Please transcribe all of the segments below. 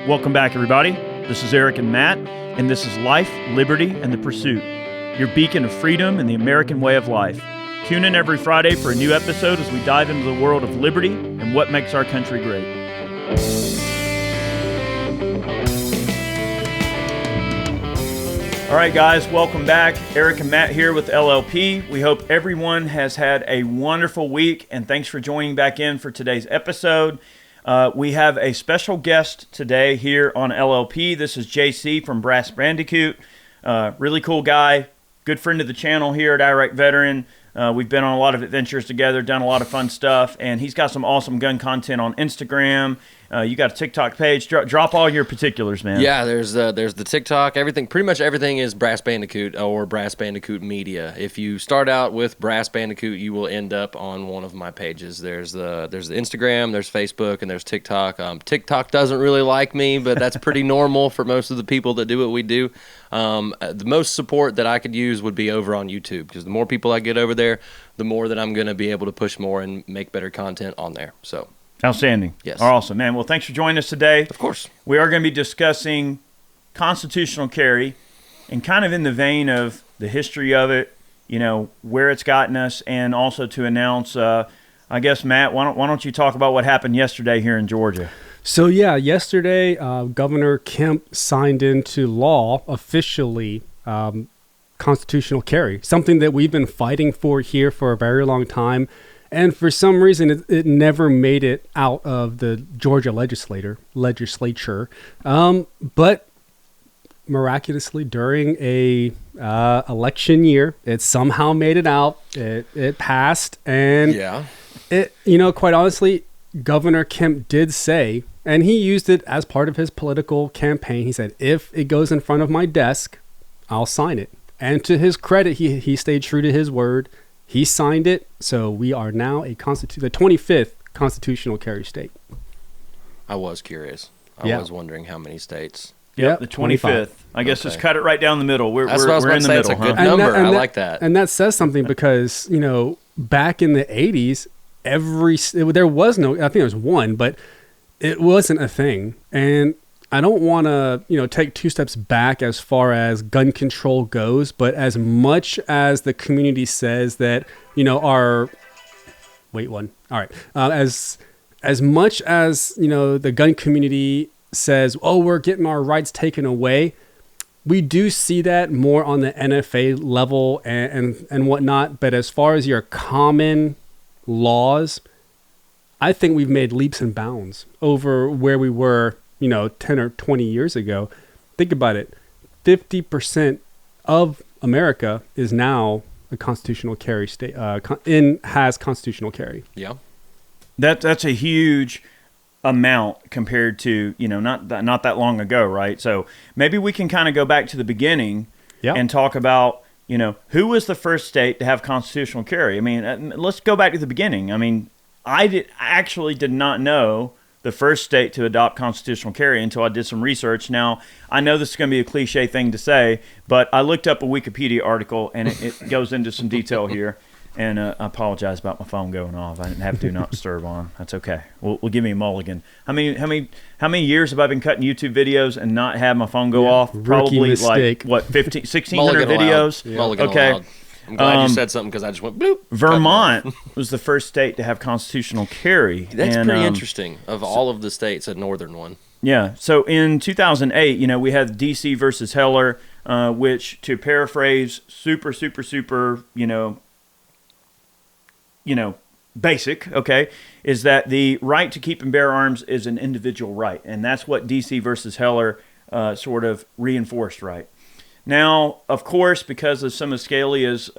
Welcome back, everybody. This is Eric and Matt, and this is Life, Liberty, and the Pursuit, your beacon of freedom and the American way of life. Tune in every Friday for a new episode as we dive into the world of liberty and what makes our country great. All right, guys, welcome back. Eric and Matt here with LLP. We hope everyone has had a wonderful week, and thanks for joining back in for today's episode. We have a special guest today here on LLP. This is JC from Brass Bandicoot. Really cool guy, good friend of the channel here at Iraq Veteran. We've been on a lot of adventures together, done a lot of fun stuff, and he's got some awesome gun content on Instagram. You got a TikTok page. Drop all your particulars, man. Yeah, there's the TikTok. Everything, pretty much everything is Brass Bandicoot or Brass Bandicoot Media. If you start out with Brass Bandicoot, you will end up on one of my pages. There's the Instagram, there's Facebook, and there's TikTok. TikTok doesn't really like me, but that's pretty normal for most of the people that do what we do. The most support that I could use would be over on YouTube, because the more people I get over there, the more that I'm going to be able to push more and make better content on there. So. Outstanding. Yes. Awesome, man. Well, thanks for joining us today. Of course. We are going to be discussing constitutional carry and kind of in the vein of the history of it, you know, where it's gotten us, and also to announce, I guess, Matt, why don't you talk about what happened yesterday here in Georgia? So, yeah, yesterday, Governor Kemp signed into law officially constitutional carry, something that we've been fighting for here for a very long time. And for some reason, it never made it out of the Georgia legislature. But miraculously, during a election year, it somehow made it out. It passed, and quite honestly, Governor Kemp did say, and he used it as part of his political campaign. He said, "If it goes in front of my desk, I'll sign it." And to his credit, he stayed true to his word. He signed it, so we are now the 25th constitutional carry state. I was curious. I was wondering how many states. Yep, the 25th. I guess just cut it right down the middle. We're in the middle. It's a good number. I like that. And that says something because, back in the 80s, there was no, I think there was one, but it wasn't a thing. And I don't want to, take two steps back as far as gun control goes, but as much as the community says that, as much as, the gun community says, oh, we're getting our rights taken away, we do see that more on the NFA level and whatnot. But as far as your common laws, I think we've made leaps and bounds over where we were 10 or 20 years ago. Think about it. 50% of America is now a constitutional carry state, has constitutional carry. Yeah. That's a huge amount compared to, not that long ago, right? So maybe we can kind of go back to the beginning and talk about, who was the first state to have constitutional carry? I mean, let's go back to the beginning. I mean, I actually did not know the first state to adopt constitutional carry until I did some research. Now, I know this is going to be a cliche thing to say, but I looked up a Wikipedia article, and it goes into some detail here. And I apologize about my phone going off. I didn't have Do Not Disturb on. That's okay. We'll give me a mulligan. How many years have I been cutting YouTube videos and not had my phone go off? Probably mistake. Like, 1600 videos? Yeah. Mulligan okay. allowed. I'm glad you said something because I just went bloop. Vermont was the first state to have constitutional carry. That's pretty interesting. Of all of the states, a northern one. Yeah. So in 2008, we had DC versus Heller, which, to paraphrase, super, basic, okay, is that the right to keep and bear arms is an individual right. And that's what DC versus Heller sort of reinforced, right? Now, of course, because of some of Scalia's,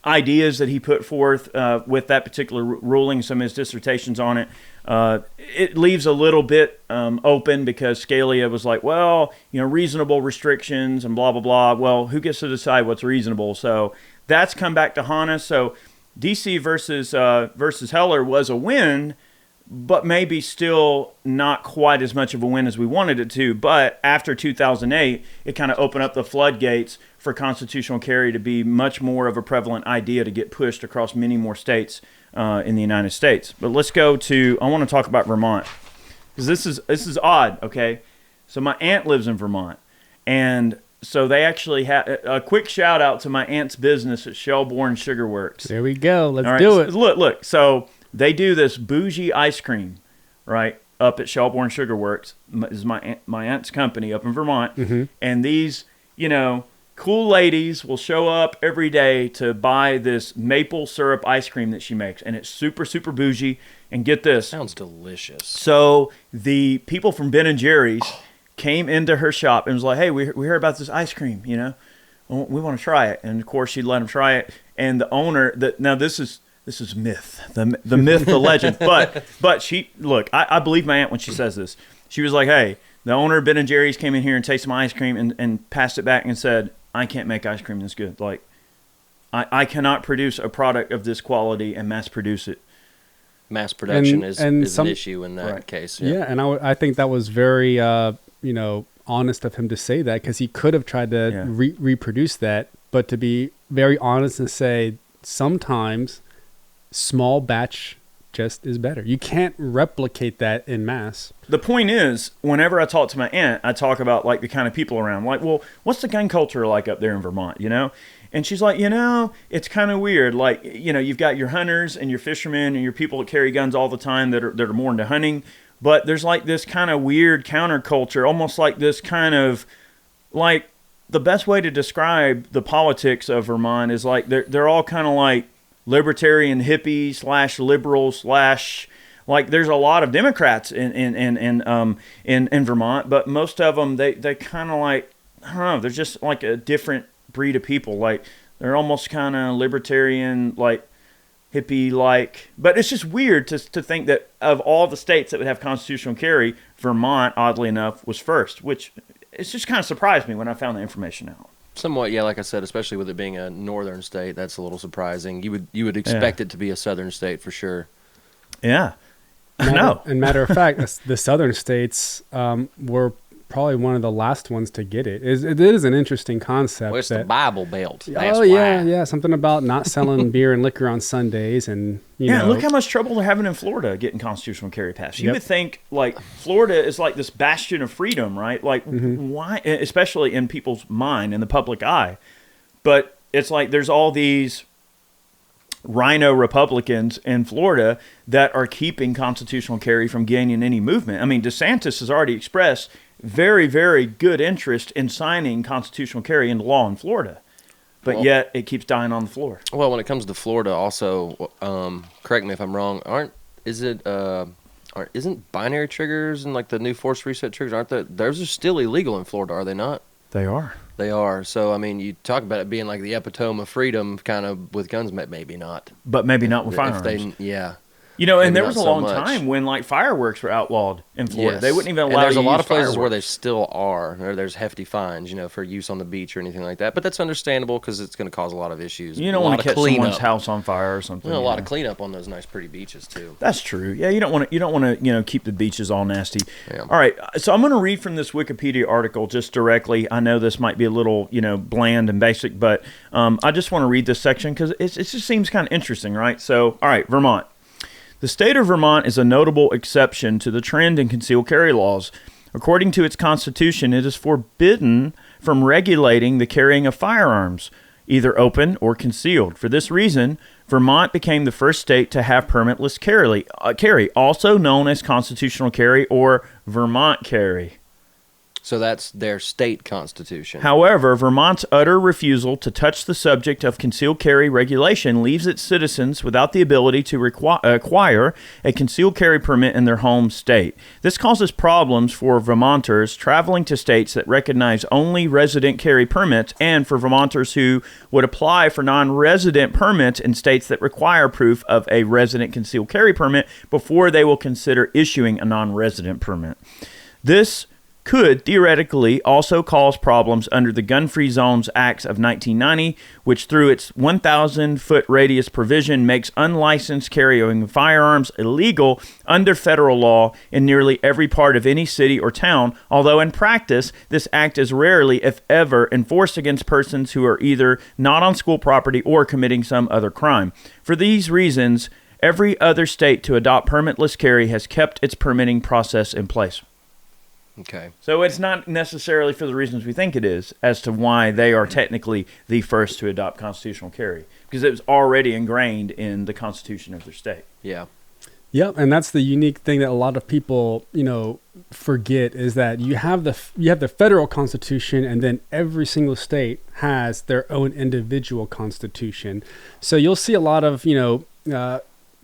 ideas that he put forth with that particular ruling, some of his dissertations on it, it leaves a little bit open because Scalia was like, well, reasonable restrictions and blah, blah, blah. Well, who gets to decide what's reasonable? So that's come back to haunt us. So DC versus Heller was a win, but maybe still not quite as much of a win as we wanted it to. But after 2008, it kind of opened up the floodgates for constitutional carry to be much more of a prevalent idea to get pushed across many more states in the United States. But let's go to, I want to talk about Vermont. because this is odd. Okay, so my aunt lives in Vermont, and so they actually have a quick shout out to my aunt's business at Shelbourne Sugar Works. There we go. Let's do it. Look. So they do this bougie ice cream, right, up at Shelbourne Sugar Works. This is my aunt's company up in Vermont, and these, cool ladies will show up every day to buy this maple syrup ice cream that she makes, and it's super, super bougie. And get this. Sounds delicious. So the people from Ben & Jerry's came into her shop and was like, hey, we heard about this ice cream, we want to try it. And, of course, she let them try it. And the owner, now this is myth, the myth, the legend. But she, look, I believe my aunt when she says this. She was like, hey, the owner of Ben & Jerry's came in here and tasted my ice cream and passed it back and said, I can't make ice cream this good. Like, I cannot produce a product of this quality and mass produce it. Mass production is an issue in that case. Yeah, and I think that was very, honest of him to say that, because he could have tried to reproduce that. But to be very honest and say sometimes small batch just is better. You can't replicate that in mass. The point is, whenever I talk to my aunt, I talk about like the kind of people around. Like, well, what's the gun culture like up there in Vermont, And she's like, it's kind of weird. Like, you've got your hunters and your fishermen and your people that carry guns all the time that are more into hunting. But there's like this kind of weird counterculture, almost like this kind of, like, the best way to describe the politics of Vermont is like they're all kind of like libertarian hippies / liberals / like there's a lot of Democrats in Vermont, but most of them they kind of like, I don't know, they're just like a different breed of people. Like they're almost kind of libertarian, like hippie like. But it's just weird to think that of all the states that would have constitutional carry, Vermont, oddly enough, was first, which it's just kind of surprised me when I found the information out. Somewhat, yeah, like I said, especially with it being a northern state, that's a little surprising. You would expect it to be a southern state for sure. Yeah. No. And matter of fact, the southern states were probably one of the last ones to get it. It is an interesting concept. Well, it's the Bible Belt. That's yeah. Something about not selling beer and liquor on Sundays, and look how much trouble they're having in Florida getting constitutional carry passed. You would think like Florida is like this bastion of freedom, right? Like why, especially in people's mind, in the public eye. But it's like there's all these rhino Republicans in Florida that are keeping constitutional carry from gaining any movement. I mean, DeSantis has already expressed very, very good interest in signing constitutional carry into law in Florida, but yet it keeps dying on the floor. Well, when it comes to Florida, also, correct me if I'm wrong. Isn't binary triggers and like the new force reset triggers? Those are still illegal in Florida, are they not? They are. They are. So, I mean, you talk about it being like the epitome of freedom, kind of with guns, maybe not. But maybe not with firearms. Yeah. And there was a long time when like fireworks were outlawed in Florida. Yes. They wouldn't even allow. And there's a lot of places where they still are. There's hefty fines, for use on the beach or anything like that. But that's understandable because it's going to cause a lot of issues. You don't want to catch someone's house on fire or something. A lot of cleanup on those nice, pretty beaches too. That's true. Yeah, you don't want to keep the beaches all nasty. Yeah. All right, so I'm going to read from this Wikipedia article just directly. I know this might be a little bland and basic, but I just want to read this section because it just seems kind of interesting, right? So, all right, Vermont. The state of Vermont is a notable exception to the trend in concealed carry laws. According to its constitution, it is forbidden from regulating the carrying of firearms, either open or concealed. For this reason, Vermont became the first state to have permitless carry, also known as constitutional carry or Vermont carry. So that's their state constitution. However, Vermont's utter refusal to touch the subject of concealed carry regulation leaves its citizens without the ability to acquire a concealed carry permit in their home state. This causes problems for Vermonters traveling to states that recognize only resident carry permits and for Vermonters who would apply for non-resident permits in states that require proof of a resident concealed carry permit before they will consider issuing a non-resident permit. This could theoretically also cause problems under the Gun-Free Zones Acts of 1990, which through its 1,000-foot radius provision makes unlicensed carrying of firearms illegal under federal law in nearly every part of any city or town, although in practice, this act is rarely, if ever, enforced against persons who are either not on school property or committing some other crime. For these reasons, Every other state to adopt permitless carry has kept its permitting process in place. Okay. So it's not necessarily for the reasons we think it is as to why they are technically the first to adopt constitutional carry, because it was already ingrained in the constitution of their state. Yeah. Yep, and that's the unique thing that a lot of people, forget is that you have the federal constitution, and then every single state has their own individual constitution. So you'll see a lot of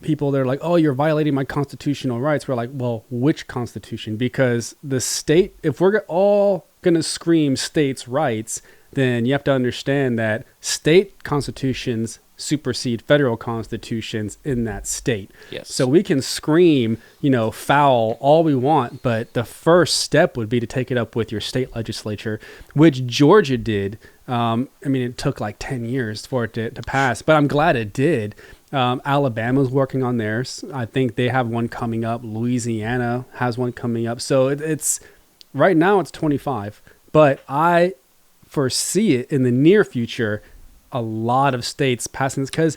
people, they're like, oh, you're violating my constitutional rights. We're like, well, which constitution? Because the state, if we're all going to scream states' rights, then you have to understand that state constitutions supersede federal constitutions in that state. Yes. So we can scream, foul all we want, but the first step would be to take it up with your state legislature, which Georgia did. It took like 10 years for it to pass, but I'm glad it did. Alabama's working on theirs. I think they have one coming up. Louisiana has one coming up. So it's right now it's 25, but I foresee it in the near future, a lot of states passing this, because,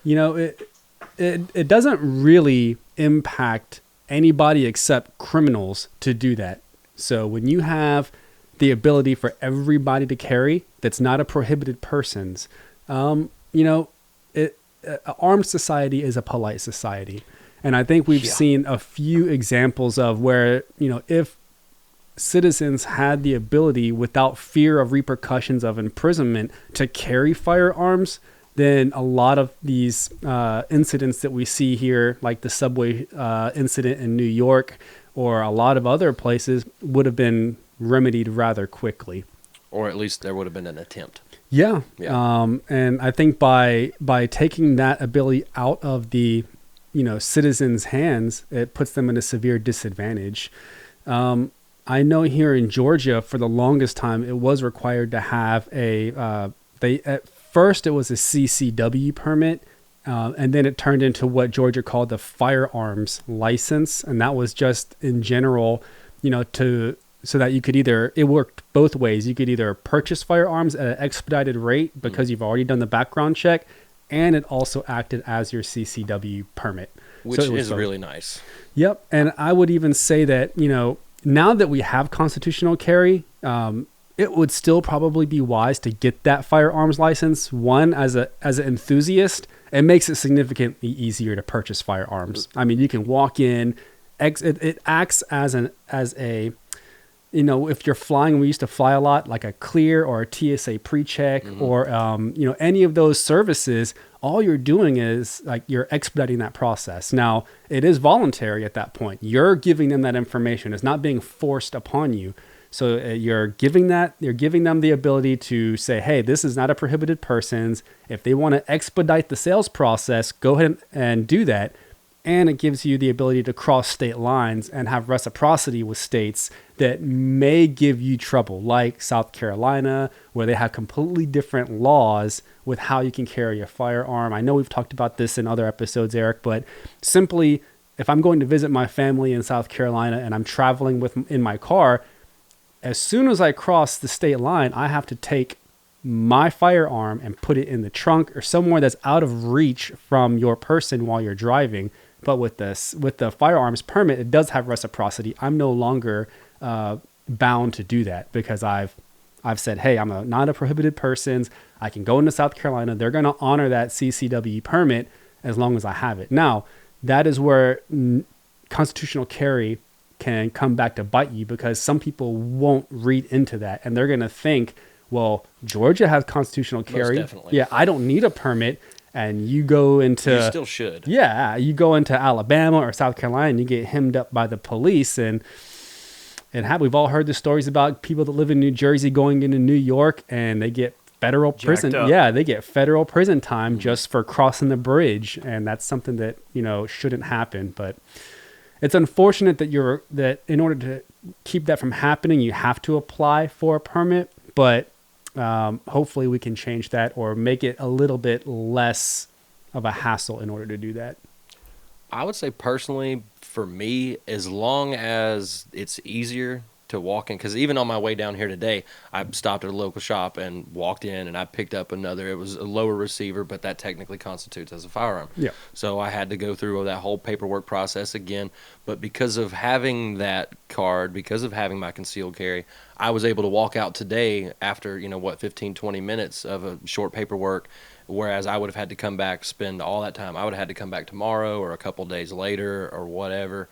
it doesn't really impact anybody except criminals to do that. So when you have the ability for everybody to carry that's not a prohibited person's, armed society is a polite society. And I think we've seen a few examples of where, if citizens had the ability without fear of repercussions of imprisonment to carry firearms, then a lot of these incidents that we see here, like the subway incident in New York or a lot of other places, would have been remedied rather quickly. Or at least there would have been an attempt. Yeah. And I think by taking that ability out of the, citizens' hands, it puts them in a severe disadvantage. I know here in Georgia, for the longest time, it was required to have at first it was a CCW permit, and then it turned into what Georgia called the firearms license. And that was just in general, so that you could it worked both ways. You could either purchase firearms at an expedited rate because you've already done the background check, and it also acted as your CCW permit. Which is really nice. Yep. And I would even say that, now that we have constitutional carry, it would still probably be wise to get that firearms license. One, as an enthusiast, it makes it significantly easier to purchase firearms. I mean, you can walk in, it acts as a if you're flying, we used to fly a lot, like a clear or a TSA pre-check or, any of those services, all you're doing is like you're expediting that process. Now, it is voluntary at that point. You're giving them that information. It's not being forced upon you. So you're giving them the ability to say, hey, this is not a prohibited person's. If they want to expedite the sales process, go ahead and do that. And it gives you the ability to cross state lines and have reciprocity with states that may give you trouble, like South Carolina, where they have completely different laws with how you can carry a firearm. I know we've talked about this in other episodes, Eric, but simply, if I'm going to visit my family in South Carolina and I'm traveling in my car, as soon as I cross the state line, I have to take my firearm and put it in the trunk or somewhere that's out of reach from your person while you're driving. But with the firearms permit, it does have reciprocity. I'm no longer bound to do that because I've said, hey, I'm not a prohibited person. I can go into South Carolina. They're going to honor that CCW permit as long as I have it. Now, that is where constitutional carry can come back to bite you, because some people won't read into that, and they're going to think, well, Georgia has constitutional carry. Most definitely. Yeah, I don't need a permit. And you go into... You still should. Yeah, you go into Alabama or South Carolina and you get hemmed up by the police. And we've all heard the stories about people that live in New Jersey going into New York and they get federal prison. Yeah, they get federal prison time just for crossing the bridge. And that's something that, shouldn't happen. But it's unfortunate that in order to keep that from happening, you have to apply for a permit. But hopefully we can change that or make it a little bit less of a hassle in order to do that. I would say personally, for me, as long as it's easier to walk in, because even on my way down here today, I stopped at a local shop and walked in, and I picked up another. It was a lower receiver, but that technically constitutes as a firearm. Yeah. So I had to go through that whole paperwork process again. But because of having that card, because of having my concealed carry, I was able to walk out today after 15, 20 minutes of a short paperwork. Whereas I would have had to come back, spend all that time. I would have had to come back tomorrow or a couple days later or whatever.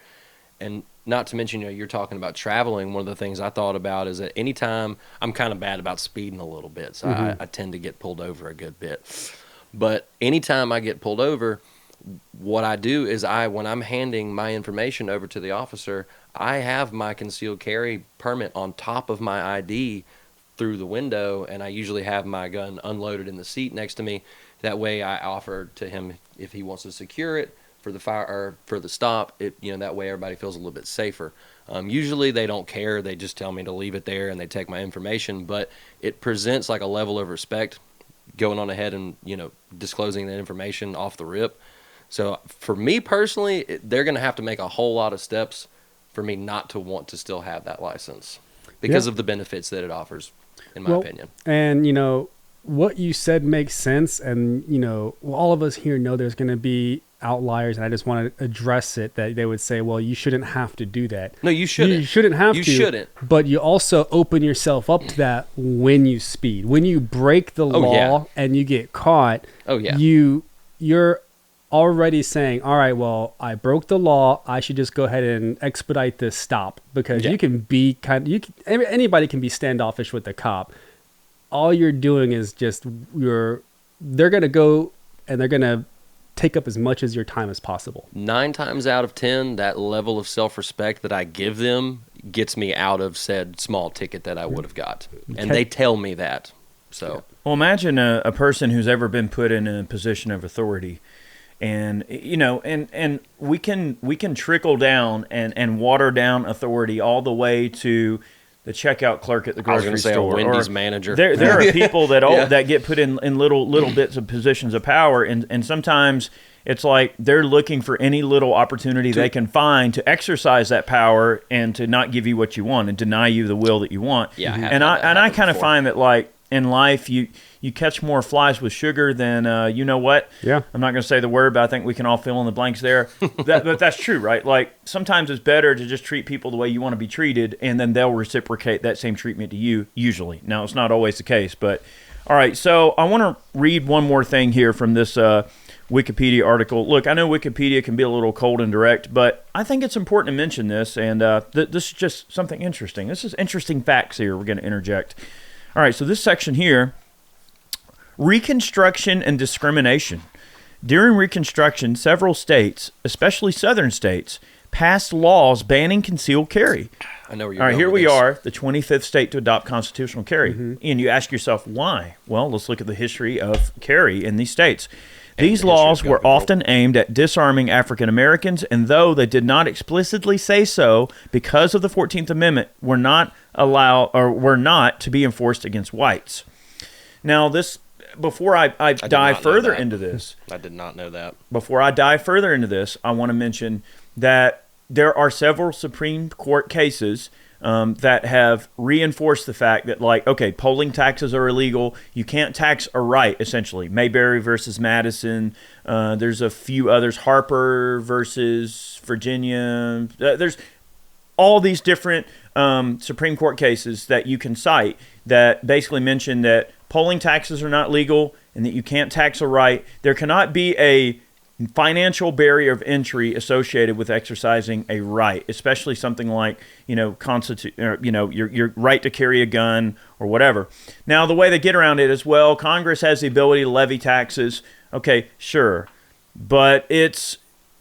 And not to mention, you're talking about traveling. One of the things I thought about is that anytime I'm kind of bad about speeding a little bit, so I tend to get pulled over a good bit. But anytime I get pulled over, what I do is when I'm handing my information over to the officer, I have my concealed carry permit on top of my ID through the window, and I usually have my gun unloaded in the seat next to me. That way I offer to him if he wants to secure it for the fire or for the stop. That way everybody feels a little bit safer. Usually they don't care. They just tell me to leave it there and they take my information, but it presents like a level of respect going on ahead and, disclosing that information off the rip. So for me personally, they're going to have to make a whole lot of steps for me not to want to still have that license because of the benefits that it offers, in my opinion. And, what you said makes sense. And, all of us here know there's going to be outliers. And I just want to address it, that they would say, well, you shouldn't have to do that. No, you shouldn't. You shouldn't have to. You shouldn't. But you also open yourself up to that when you speed. When you break the law and you get caught, you're already saying, all right, well, I broke the law. I should just go ahead and expedite this stop, because you can be anybody can be standoffish with the cop. All you're doing is they're going to go and they're going to take up as much as your time as possible. 9 times out of 10, that level of self-respect that I give them gets me out of said small ticket that I would have got. And they tell me that. So, well, imagine a person who's ever been put in a position of authority. And and we can trickle down and water down authority all the way to the checkout clerk at the grocery store. A Wendy's manager. There are people that that get put in little bits of positions of power, and sometimes it's like they're looking for any little opportunity they can find to exercise that power and to not give you what you want and deny you the will that you want. Yeah, I kind of find that, like, in life, you catch more flies with sugar than you know what. Yeah. I'm not going to say the word, but I think we can all fill in the blanks there. But that's true, right? Like, sometimes it's better to just treat people the way you want to be treated, and then they'll reciprocate that same treatment to you, usually. Now, it's not always the case, but all right. So I want to read one more thing here from this Wikipedia article. Look, I know Wikipedia can be a little cold and direct, but I think it's important to mention this, and this is just something interesting. This is interesting facts here we're going to interject. All right, so this section here, Reconstruction and discrimination. During Reconstruction, several states, especially southern states, passed laws banning concealed carry. I know where you're All right, going here with we this. are, the 25th state to adopt constitutional carry. And you ask yourself, why? Well, let's look at the history of carry in these states. These laws were often aimed at disarming African Americans, and though they did not explicitly say so, because of the 14th Amendment, were not to be enforced against whites. Now, this, before I dive further into this, I did not know that. Before I dive further into this, I want to mention that there are several Supreme Court cases that have reinforced the fact that, like, okay, polling taxes are illegal. You can't tax a right, essentially. Mayberry versus Madison. There's a few others. Harper versus Virginia. There's all these different Supreme Court cases that you can cite that basically mention that polling taxes are not legal and that you can't tax a right. There cannot be a financial barrier of entry associated with exercising a right, especially something like, your right to carry a gun or whatever. Now, the way they get around it is, well, Congress has the ability to levy taxes. Okay, sure. But it's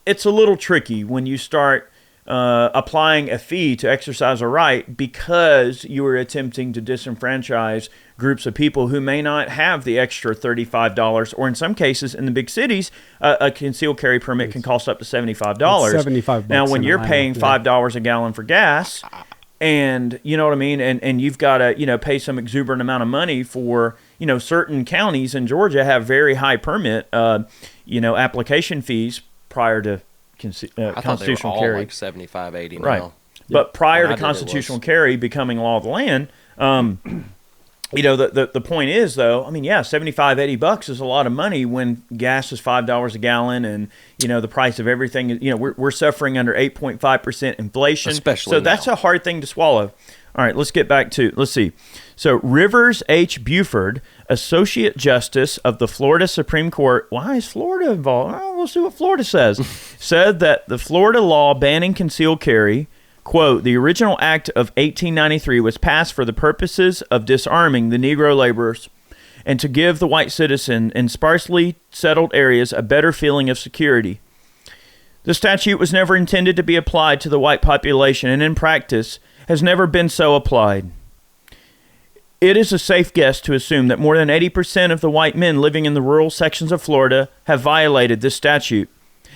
a little tricky when you start applying a fee to exercise a right because you are attempting to disenfranchise groups of people who may not have the extra $35, or in some cases in the big cities, a concealed carry permit can cost up to $75. $75 now, when you're paying $5 a gallon for gas, and you know what I mean, and you've got to pay some exuberant amount of money for certain counties in Georgia have very high permit application fees prior to I thought they were constitutional all carry. like 75, 80 now. Right. But prior to constitutional carry becoming law of the land, the point is, though, I mean, yeah, $75-$80 is a lot of money when gas is $5 a gallon, and the price of everything. We're suffering under 8.5% inflation, especially so that's a hard thing to swallow. All right, let's get back to let's see. So Rivers H. Buford, Associate Justice of the Florida Supreme Court. Why is Florida involved? Oh, we'll see what Florida says. Said that the Florida law banning concealed carry, quote, the original act of 1893 was passed for the purposes of disarming the Negro laborers and to give the white citizen in sparsely settled areas a better feeling of security. The statute was never intended to be applied to the white population and in practice has never been so applied. It is a safe guess to assume that more than 80% of the white men living in the rural sections of Florida have violated this statute.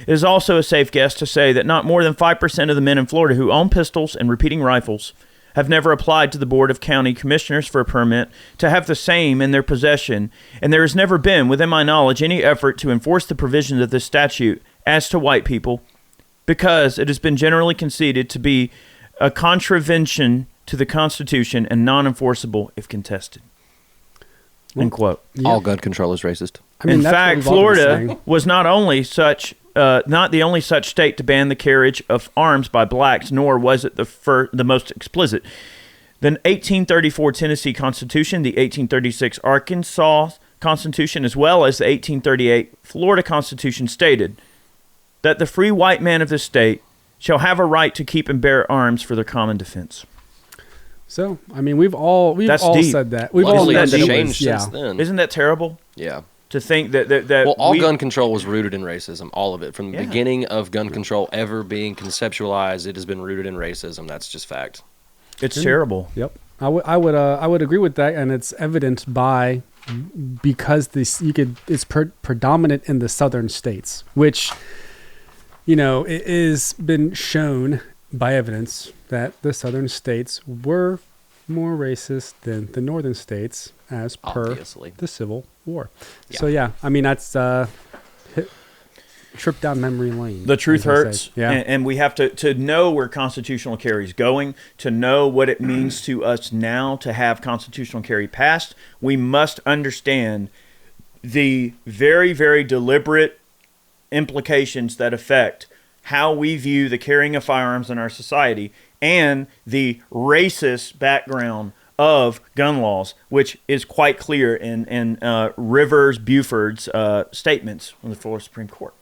It is also a safe guess to say that not more than 5% of the men in Florida who own pistols and repeating rifles have never applied to the Board of County Commissioners for a permit to have the same in their possession, and there has never been, within my knowledge, any effort to enforce the provisions of this statute as to white people, because it has been generally conceded to be a contravention to the Constitution and non-enforceable if contested. End quote. Yeah. All gun control is racist. In fact, Florida was not the only such state to ban the carriage of arms by blacks, nor was it the most explicit. The 1834 Tennessee Constitution, the 1836 Arkansas Constitution, as well as the 1838 Florida Constitution stated that the free white man of this state shall have a right to keep and bear arms for their common defense. So, I mean, we've all said that. We've all said that changed since then. Isn't that terrible? Yeah. To think that gun control was rooted in racism, all of it. From the beginning of gun control ever being conceptualized, it has been rooted in racism. That's just fact. It's terrible. Yep. I would agree with that, and it's evident because it's predominant in the southern states, which it is been shown by evidence that the southern states were more racist than the northern states as per the Civil War. Yeah. So, yeah, I mean, that's trip down memory lane. The truth hurts, and we have to know where constitutional carry is going, to know what it means to us now to have constitutional carry passed. We must understand the very, very deliberate implications that affect how we view the carrying of firearms in our society and the racist background of gun laws, which is quite clear in Rivers Buford's statements on the Florida Supreme Court.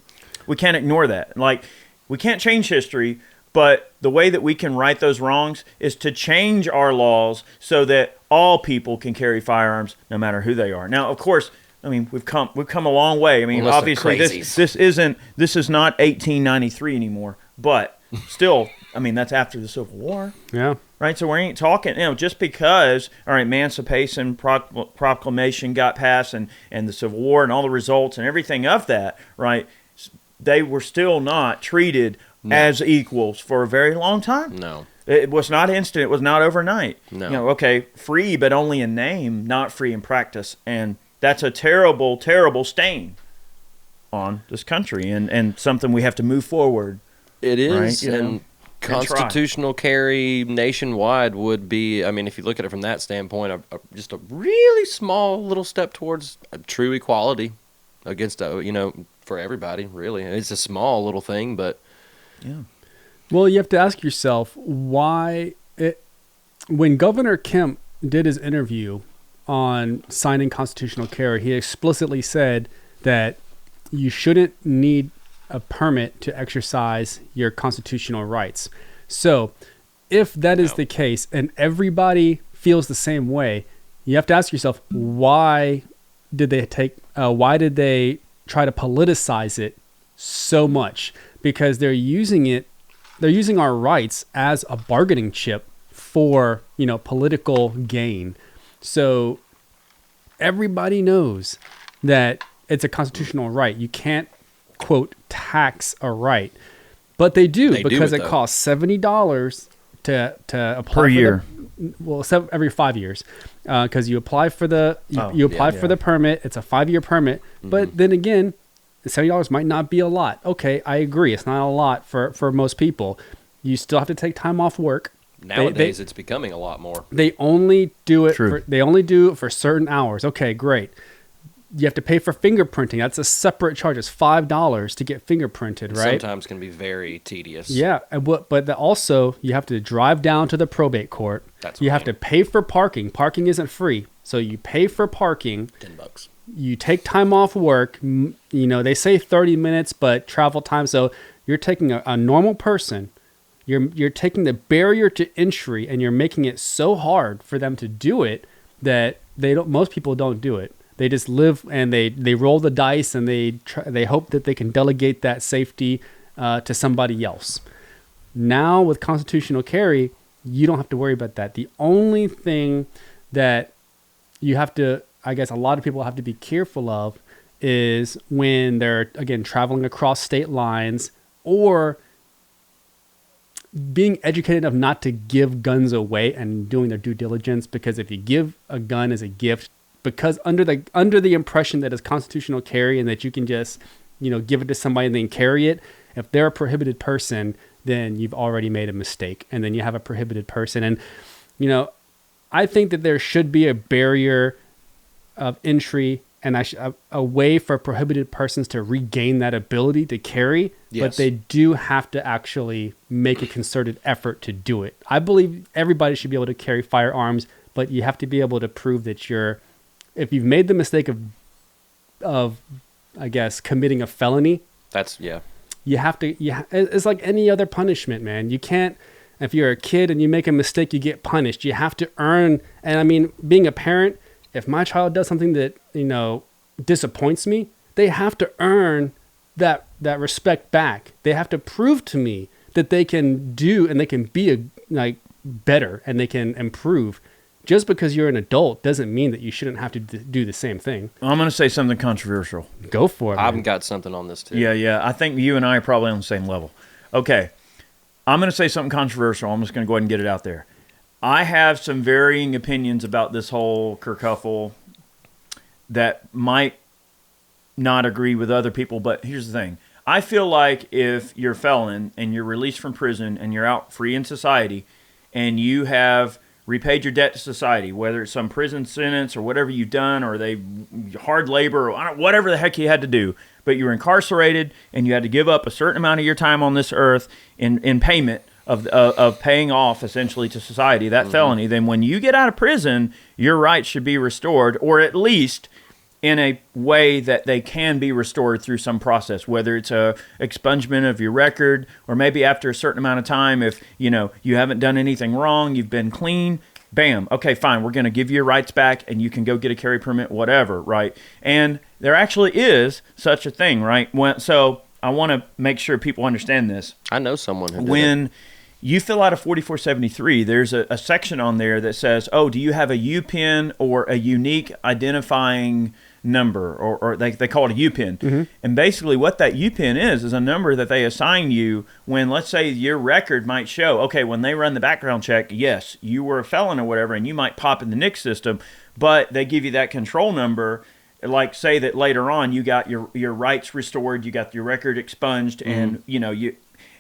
We can't ignore that. Like, we can't change history, but the way that we can right those wrongs is to change our laws so that all people can carry firearms no matter who they are. Now, of course, I mean, we've come a long way. I mean, obviously this is not 1893 anymore, but still, I mean, that's after the Civil War. Yeah. Right? So we ain't talking, just because, all right, Emancipation Proclamation got passed and the Civil War and all the results and everything of that, right, they were still not treated as equals for a very long time. No. It was not instant. It was not overnight. No. Okay, free, but only in name, not free in practice. And that's a terrible, terrible stain on this country and something we have to move forward. It is, right? And constitutional carry nationwide would be, I mean, if you look at it from that standpoint, just a really small little step towards true equality against, for everybody, really. It's a small little thing, but... Yeah. Well, you have to ask yourself why when Governor Kemp did his interview on signing constitutional carry, he explicitly said that you shouldn't need a permit to exercise your constitutional rights. So if that is the case and everybody feels the same way, you have to ask yourself, why did they try to politicize it so much? Because they're using our rights as a bargaining chip for, political gain. So everybody knows that it's a constitutional right. You can't, quote, tax a right. But they do because it costs $70 to apply per year. Every 5 years, because you apply for the for the permit. It's a 5-year permit. But then again, $70 might not be a lot. Okay, I agree. It's not a lot for most people. You still have to take time off work. Nowadays, it's becoming a lot more. They only do it. They only do it for certain hours. Okay, great. You have to pay for fingerprinting. That's a separate charge. It's $5 to get fingerprinted, right? Sometimes can be very tedious. Yeah, but also you have to drive down to the probate court. You have to pay for parking. Parking isn't free, so you pay for parking. $10. You take time off work. You know, they say 30 minutes, but travel time. So you're taking a normal person. You're taking the barrier to entry, and you're making it so hard for them to do it that most people don't do it. They just live and they roll the dice, and they hope that they can delegate that safety to somebody else. Now with constitutional carry, you don't have to worry about that. The only thing that you have to, I guess a lot of people have to be careful of, is when they're, again, traveling across state lines or being educated enough not to give guns away and doing their due diligence. Because if you give a gun as a gift, because under the impression that it's constitutional carry and that you can just, give it to somebody and then carry it, if they're a prohibited person, then you've already made a mistake, and then you have a prohibited person. And, I think that there should be a barrier of entry and a way for prohibited persons to regain that ability to carry, but they do have to actually make a concerted effort to do it. I believe everybody should be able to carry firearms, but you have to be able to prove that if you've made the mistake of I guess committing a felony, you have to. It's like any other punishment, man. You can't. If you're a kid and you make a mistake, you get punished. You have to earn. And I mean, being a parent, if my child does something that disappoints me, they have to earn that respect back. They have to prove to me that they can do and they can be better and they can improve. Just because you're an adult doesn't mean that you shouldn't have to do the same thing. I'm going to say something controversial. Go for it, man. I've got something on this, too. Yeah. I think you and I are probably on the same level. Okay. I'm going to say something controversial. I'm just going to go ahead and get it out there. I have some varying opinions about this whole kerfuffle that might not agree with other people, but here's the thing. I feel like if you're a felon and you're released from prison and you're out free in society and you have repaid your debt to society, whether it's some prison sentence or whatever you've done, or they hard labor or whatever the heck you had to do, but you were incarcerated and you had to give up a certain amount of your time on this earth in payment of paying off essentially to society that felony, then when you get out of prison, your rights should be restored, or at least in a way that they can be restored through some process, whether it's a expungement of your record, or maybe after a certain amount of time, if you haven't done anything wrong, you've been clean, bam, okay, fine, we're going to give you your rights back and you can go get a carry permit, whatever, right? And there actually is such a thing, right? So I want to make sure people understand this. I know someone who did when you fill out a 4473, there's a section on there that says, do you have a UPIN or a unique identifying number, or they call it a UPIN. Mm-hmm. And basically what that UPIN is a number that they assign you when, let's say, your record might show, okay, when they run the background check, yes, you were a felon or whatever, and you might pop in the NICS system, but they give you that control number, like say that later on you got your rights restored, you got your record expunged, and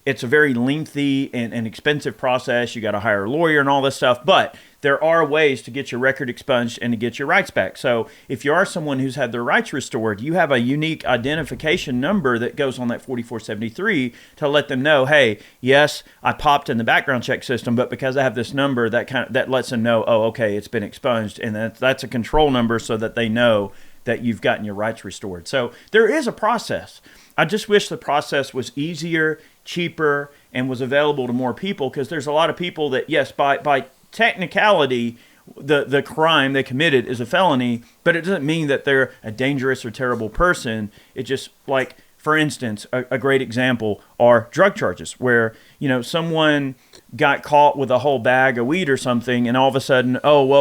it's a very lengthy and expensive process. You got to hire a lawyer and all this stuff, but there are ways to get your record expunged and to get your rights back. So if you are someone who's had their rights restored, you have a unique identification number that goes on that 4473 to let them know, hey, yes, I popped in the background check system, but because I have this number, that lets them know, okay, it's been expunged, and that's a control number so that they know that you've gotten your rights restored. So there is a process. I just wish the process was easier, cheaper, and was available to more people, because there's a lot of people that, yes, by technicality, the crime they committed is a felony, but it doesn't mean that they're a dangerous or terrible person. It just, like, for instance, a great example are drug charges, where, someone got caught with a whole bag of weed or something, and all of a sudden,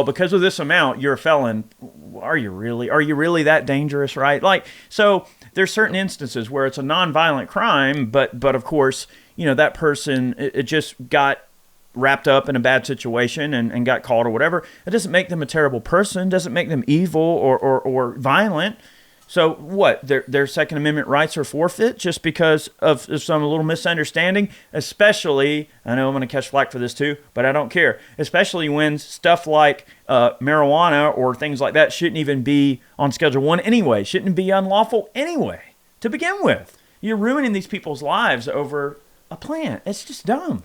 because of this amount, you're a felon. Are you really that dangerous, right? Like, so there's certain instances where it's a nonviolent crime, but of course, that person, it just got wrapped up in a bad situation and got caught or whatever. It doesn't make them a terrible person, doesn't make them evil or violent. So what? Their Second Amendment rights are forfeit just because of some little misunderstanding? Especially, I know I'm going to catch flack for this too, but I don't care. Especially when stuff like marijuana or things like that shouldn't even be on Schedule 1 anyway. Shouldn't be unlawful anyway to begin with. You're ruining these people's lives over a plant. It's just dumb.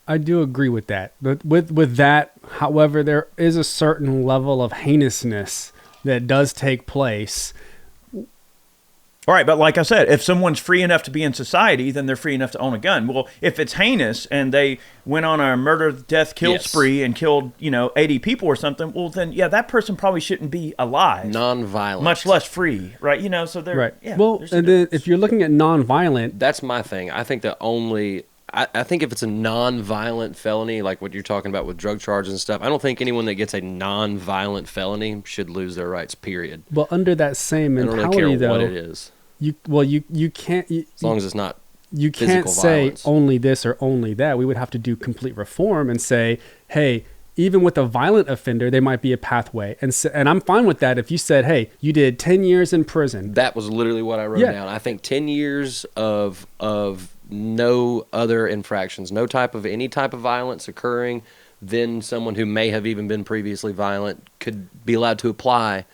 I do agree with that. But with that, however, there is a certain level of heinousness that does take place. All right, but like I said, if someone's free enough to be in society, then they're free enough to own a gun. Well, if it's heinous and they went on a murder, death, kill spree and killed, 80 people or something, well, then, yeah, that person probably shouldn't be alive. Non-violent. Much less free, right? So they're... Right. Yeah, well, and then if you're looking at non-violent... That's my thing. I think I think if it's a non-violent felony, like what you're talking about with drug charges and stuff, I don't think anyone that gets a non-violent felony should lose their rights, period. Well, under that same mentality, I don't really care though... what it is. You can't... as long as it's not you can't say violence. Only this or only that. We would have to do complete reform and say, hey, even with a violent offender, there might be a pathway. And I'm fine with that if you said, hey, you did 10 years in prison. That was literally what I wrote down. I think 10 years of no other infractions, any type of violence occurring, then someone who may have even been previously violent could be allowed to apply.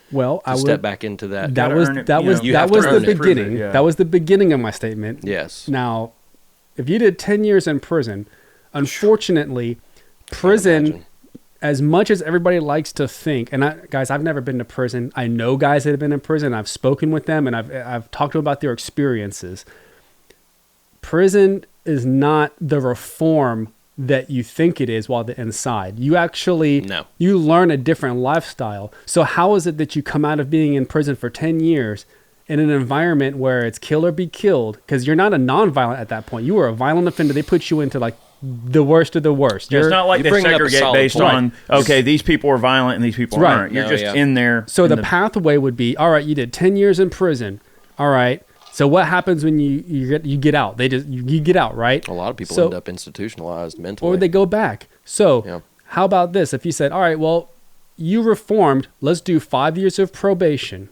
Step back into that. That was the beginning. Yeah. That was the beginning of my statement. Yes. Now, if you did 10 years in prison, unfortunately, prison, as much as everybody likes to think, and guys, I've never been to prison. I know guys that have been in prison. I've spoken with them, and I've talked to them about their experiences. Prison is not the reform that you think it is while they're inside. You actually, you learn a different lifestyle. So how is it that you come out of being in prison for 10 years in an environment where it's kill or be killed? Because you're not a non-violent at that point. You were a violent offender. They put you into like the worst of the worst. It's not like they segregate based on, okay, these people are violent and these people aren't. You're in there. So the pathway would be, all right, you did 10 years in prison. All right. So what happens when you get out? You get out, right? A lot of people end up institutionalized mentally. Or they go back. So how about this? If you said, all right, well, you reformed, let's do 5 years of probation.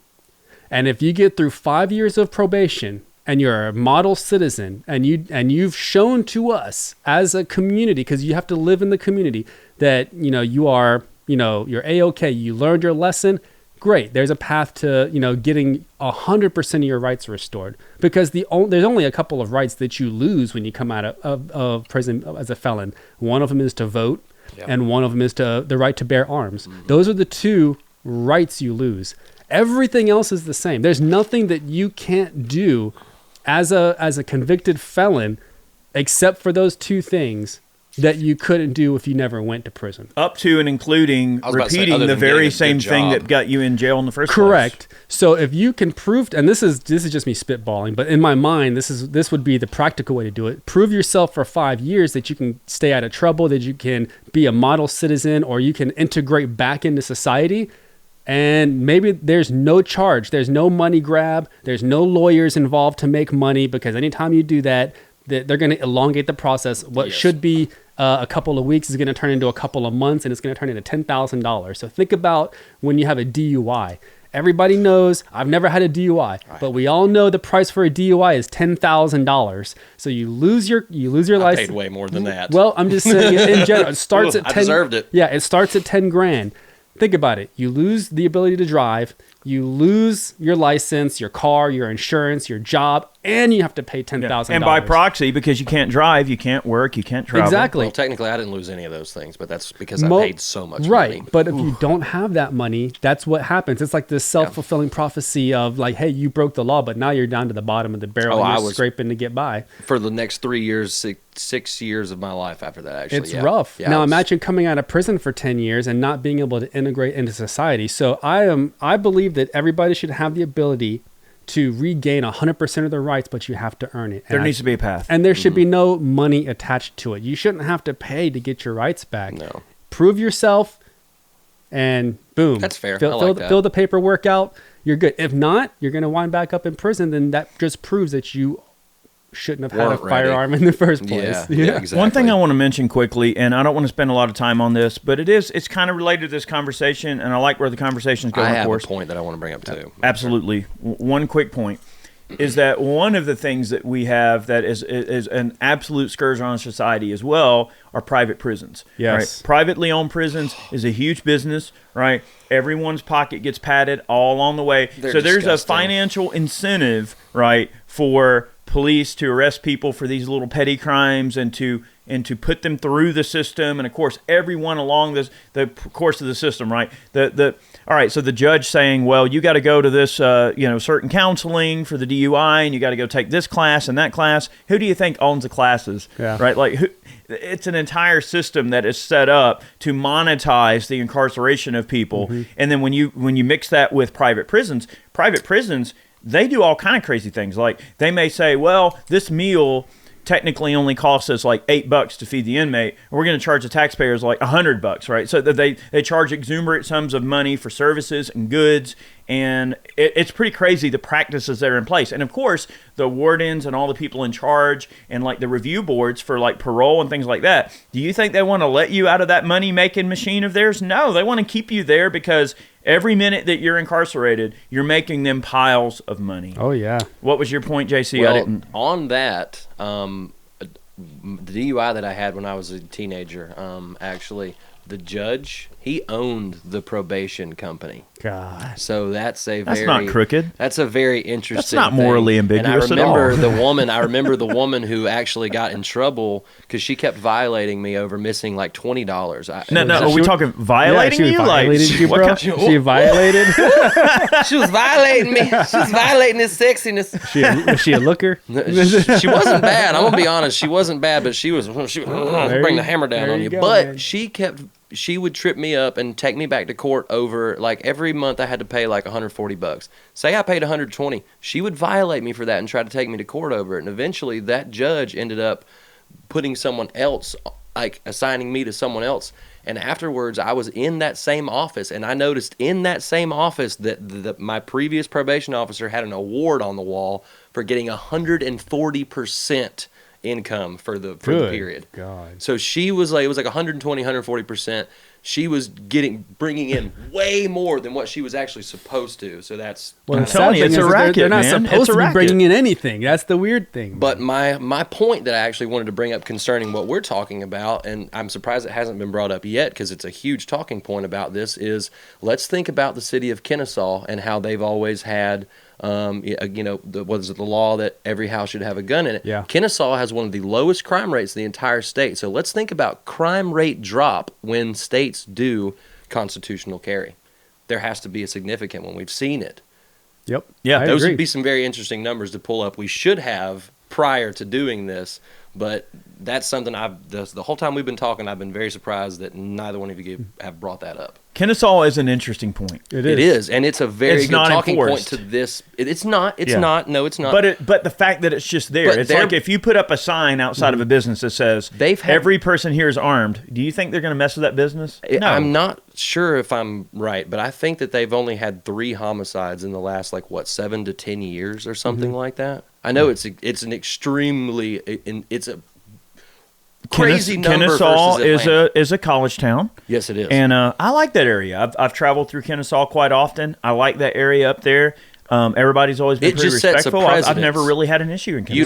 And if you get through 5 years of probation and you're a model citizen and you've shown to us as a community, because you have to live in the community, that you are, you're A-okay, you learned your lesson, great. There's a path to, getting 100% of your rights restored, because there's only a couple of rights that you lose when you come out of prison as a felon. One of them is to vote, and one of them is the right to bear arms. Mm-hmm. Those are the two rights you lose. Everything else is the same. There's nothing that you can't do as a convicted felon, except for those two things that you couldn't do if you never went to prison. Up to and including repeating the very same thing that got you in jail in the first place. Correct. So if you can prove, and this is just me spitballing, but in my mind, this would be the practical way to do it. Prove yourself for 5 years that you can stay out of trouble, that you can be a model citizen, or you can integrate back into society. And maybe there's no charge. There's no money grab. There's no lawyers involved to make money, because anytime you do that, they're going to elongate the process. What should be a couple of weeks is going to turn into a couple of months, and it's going to turn into $10,000. So think about when you have a DUI. Everybody knows, I've never had a DUI, but we all know the price for a DUI is $10,000. So you lose your license. I paid way more than that. Well, I'm just saying in general, it starts at 10. I deserved it. Yeah, it starts at 10 grand. Think about it. You lose the ability to drive. You lose your license, your car, your insurance, your job, and you have to pay $10,000. And by proxy, because you can't drive, you can't work, you can't travel. Exactly. Well, technically, I didn't lose any of those things, but that's because I paid so much money. Right. But if you don't have that money, that's what happens. It's like this self-fulfilling prophecy of like, hey, you broke the law, but now you're down to the bottom of the barrel and you're scraping to get by. For the next 3 years, 6 years of my life after that, actually. It's rough. Yeah, now imagine coming out of prison for 10 years and not being able to integrate into society. So I believe that everybody should have the ability to regain 100% of their rights, but you have to earn it. There needs to be a path. And there should be no money attached to it. You shouldn't have to pay to get your rights back. No. Prove yourself, and boom. That's fair. Fill the paperwork out. You're good. If not, you're going to wind back up in prison. Then that just proves that you shouldn't have had a firearm in the first place. Yeah, exactly. One thing I want to mention quickly, and I don't want to spend a lot of time on this, but it's kind of related to this conversation, and I like where the conversation's going. I have of course. A point that I want to bring up too. Absolutely. One quick point is that one of the things that we have that is an absolute scourge on society as well are private prisons. Yes. Right? Privately owned prisons is a huge business, right? Everyone's pocket gets padded all along the way. They're so there's disgusting. a financial incentive, right, for police to arrest people for these little petty crimes and to put them through the system, and of course everyone along the course of the system, right? All right, so the judge saying, well, you got to go to this certain counseling for the DUI, and you got to go take this class and that class. Who do you think owns the classes? Yeah. Right? Like it's an entire system that is set up to monetize the incarceration of people. Mm-hmm. And then when you mix that with private prisons, they do all kind of crazy things. Like they may say, well, this meal technically only costs us like $8 to feed the inmate, and we're going to charge the taxpayers like $100, right? So that they charge exuberant sums of money for services and goods, and it's pretty crazy the practices that are in place. And of course, the wardens and all the people in charge and like the review boards for like parole and things like that, do you think they want to let you out of that money-making machine of theirs? No, they want to keep you there because every minute that you're incarcerated, you're making them piles of money. Oh, yeah. What was your point, JC? Well, on that, the DUI that I had when I was a teenager, actually, the judge, he owned the probation company. God. So that's not crooked. That's a very interesting That's not morally ambiguous and I remember at all. I remember the woman who actually got in trouble because she kept violating me over missing like $20. No, are we talking violating she you? Violated like, you, bro? She violated? She was violating me. She was violating his sexiness. Was she a looker? She wasn't bad. I'm gonna be honest. She wasn't bad, but she was bring the hammer down on you. Go, but man. She would trip me up and take me back to court over, like, every month I had to pay like $140. Say I paid $120. She would violate me for that and try to take me to court over it. And eventually that judge ended up putting someone else, like assigning me to someone else. And afterwards I was in that same office, and I noticed in that same office that my previous probation officer had an award on the wall for getting 140% income for the period. God. So she was like, it was like 120, 140%. She was bringing in way more than what she was actually supposed to. So that's, well, I'm telling you, it's a racket, they're not man. supposed It's a to be racket. bringing in anything. That's the weird thing. but my point that I actually wanted to bring up concerning what we're talking about, and I'm surprised it hasn't been brought up yet because it's a huge talking point about this, is let's think about the city of Kennesaw and how they've always had the law that every house should have a gun in it. Yeah. Kennesaw has one of the lowest crime rates in the entire state. So let's think about crime rate drop when states do constitutional carry. There has to be a significant one. We've seen it. Yep. Yeah, I Those agree. would be some very interesting numbers to pull up. We should have prior to doing this, but that's something the whole time we've been talking, I've been very surprised that neither one of you have brought that up. Kennesaw is an interesting point. It It is, and it's a very It's good not talking enforced. point to this. It's not. It's Yeah. not. No, it's not. But the fact that it's just there, But it's they're- like if you put up a sign outside of a business that says They've had- every person here is armed, do you think they're going to mess with that business? No. I'm not sure if I'm right, but I think that they've only had 3 homicides in the last 7 to 10 years or something like that. I know it's an extremely it's a crazy number. Kennesaw versus Atlanta. is a college town. Yes, it is. And I like that area. I've traveled through Kennesaw quite often. I like that area up there. Everybody's always been It pretty just sets a respectful. I've precedence. never really had an issue in Kennesaw. You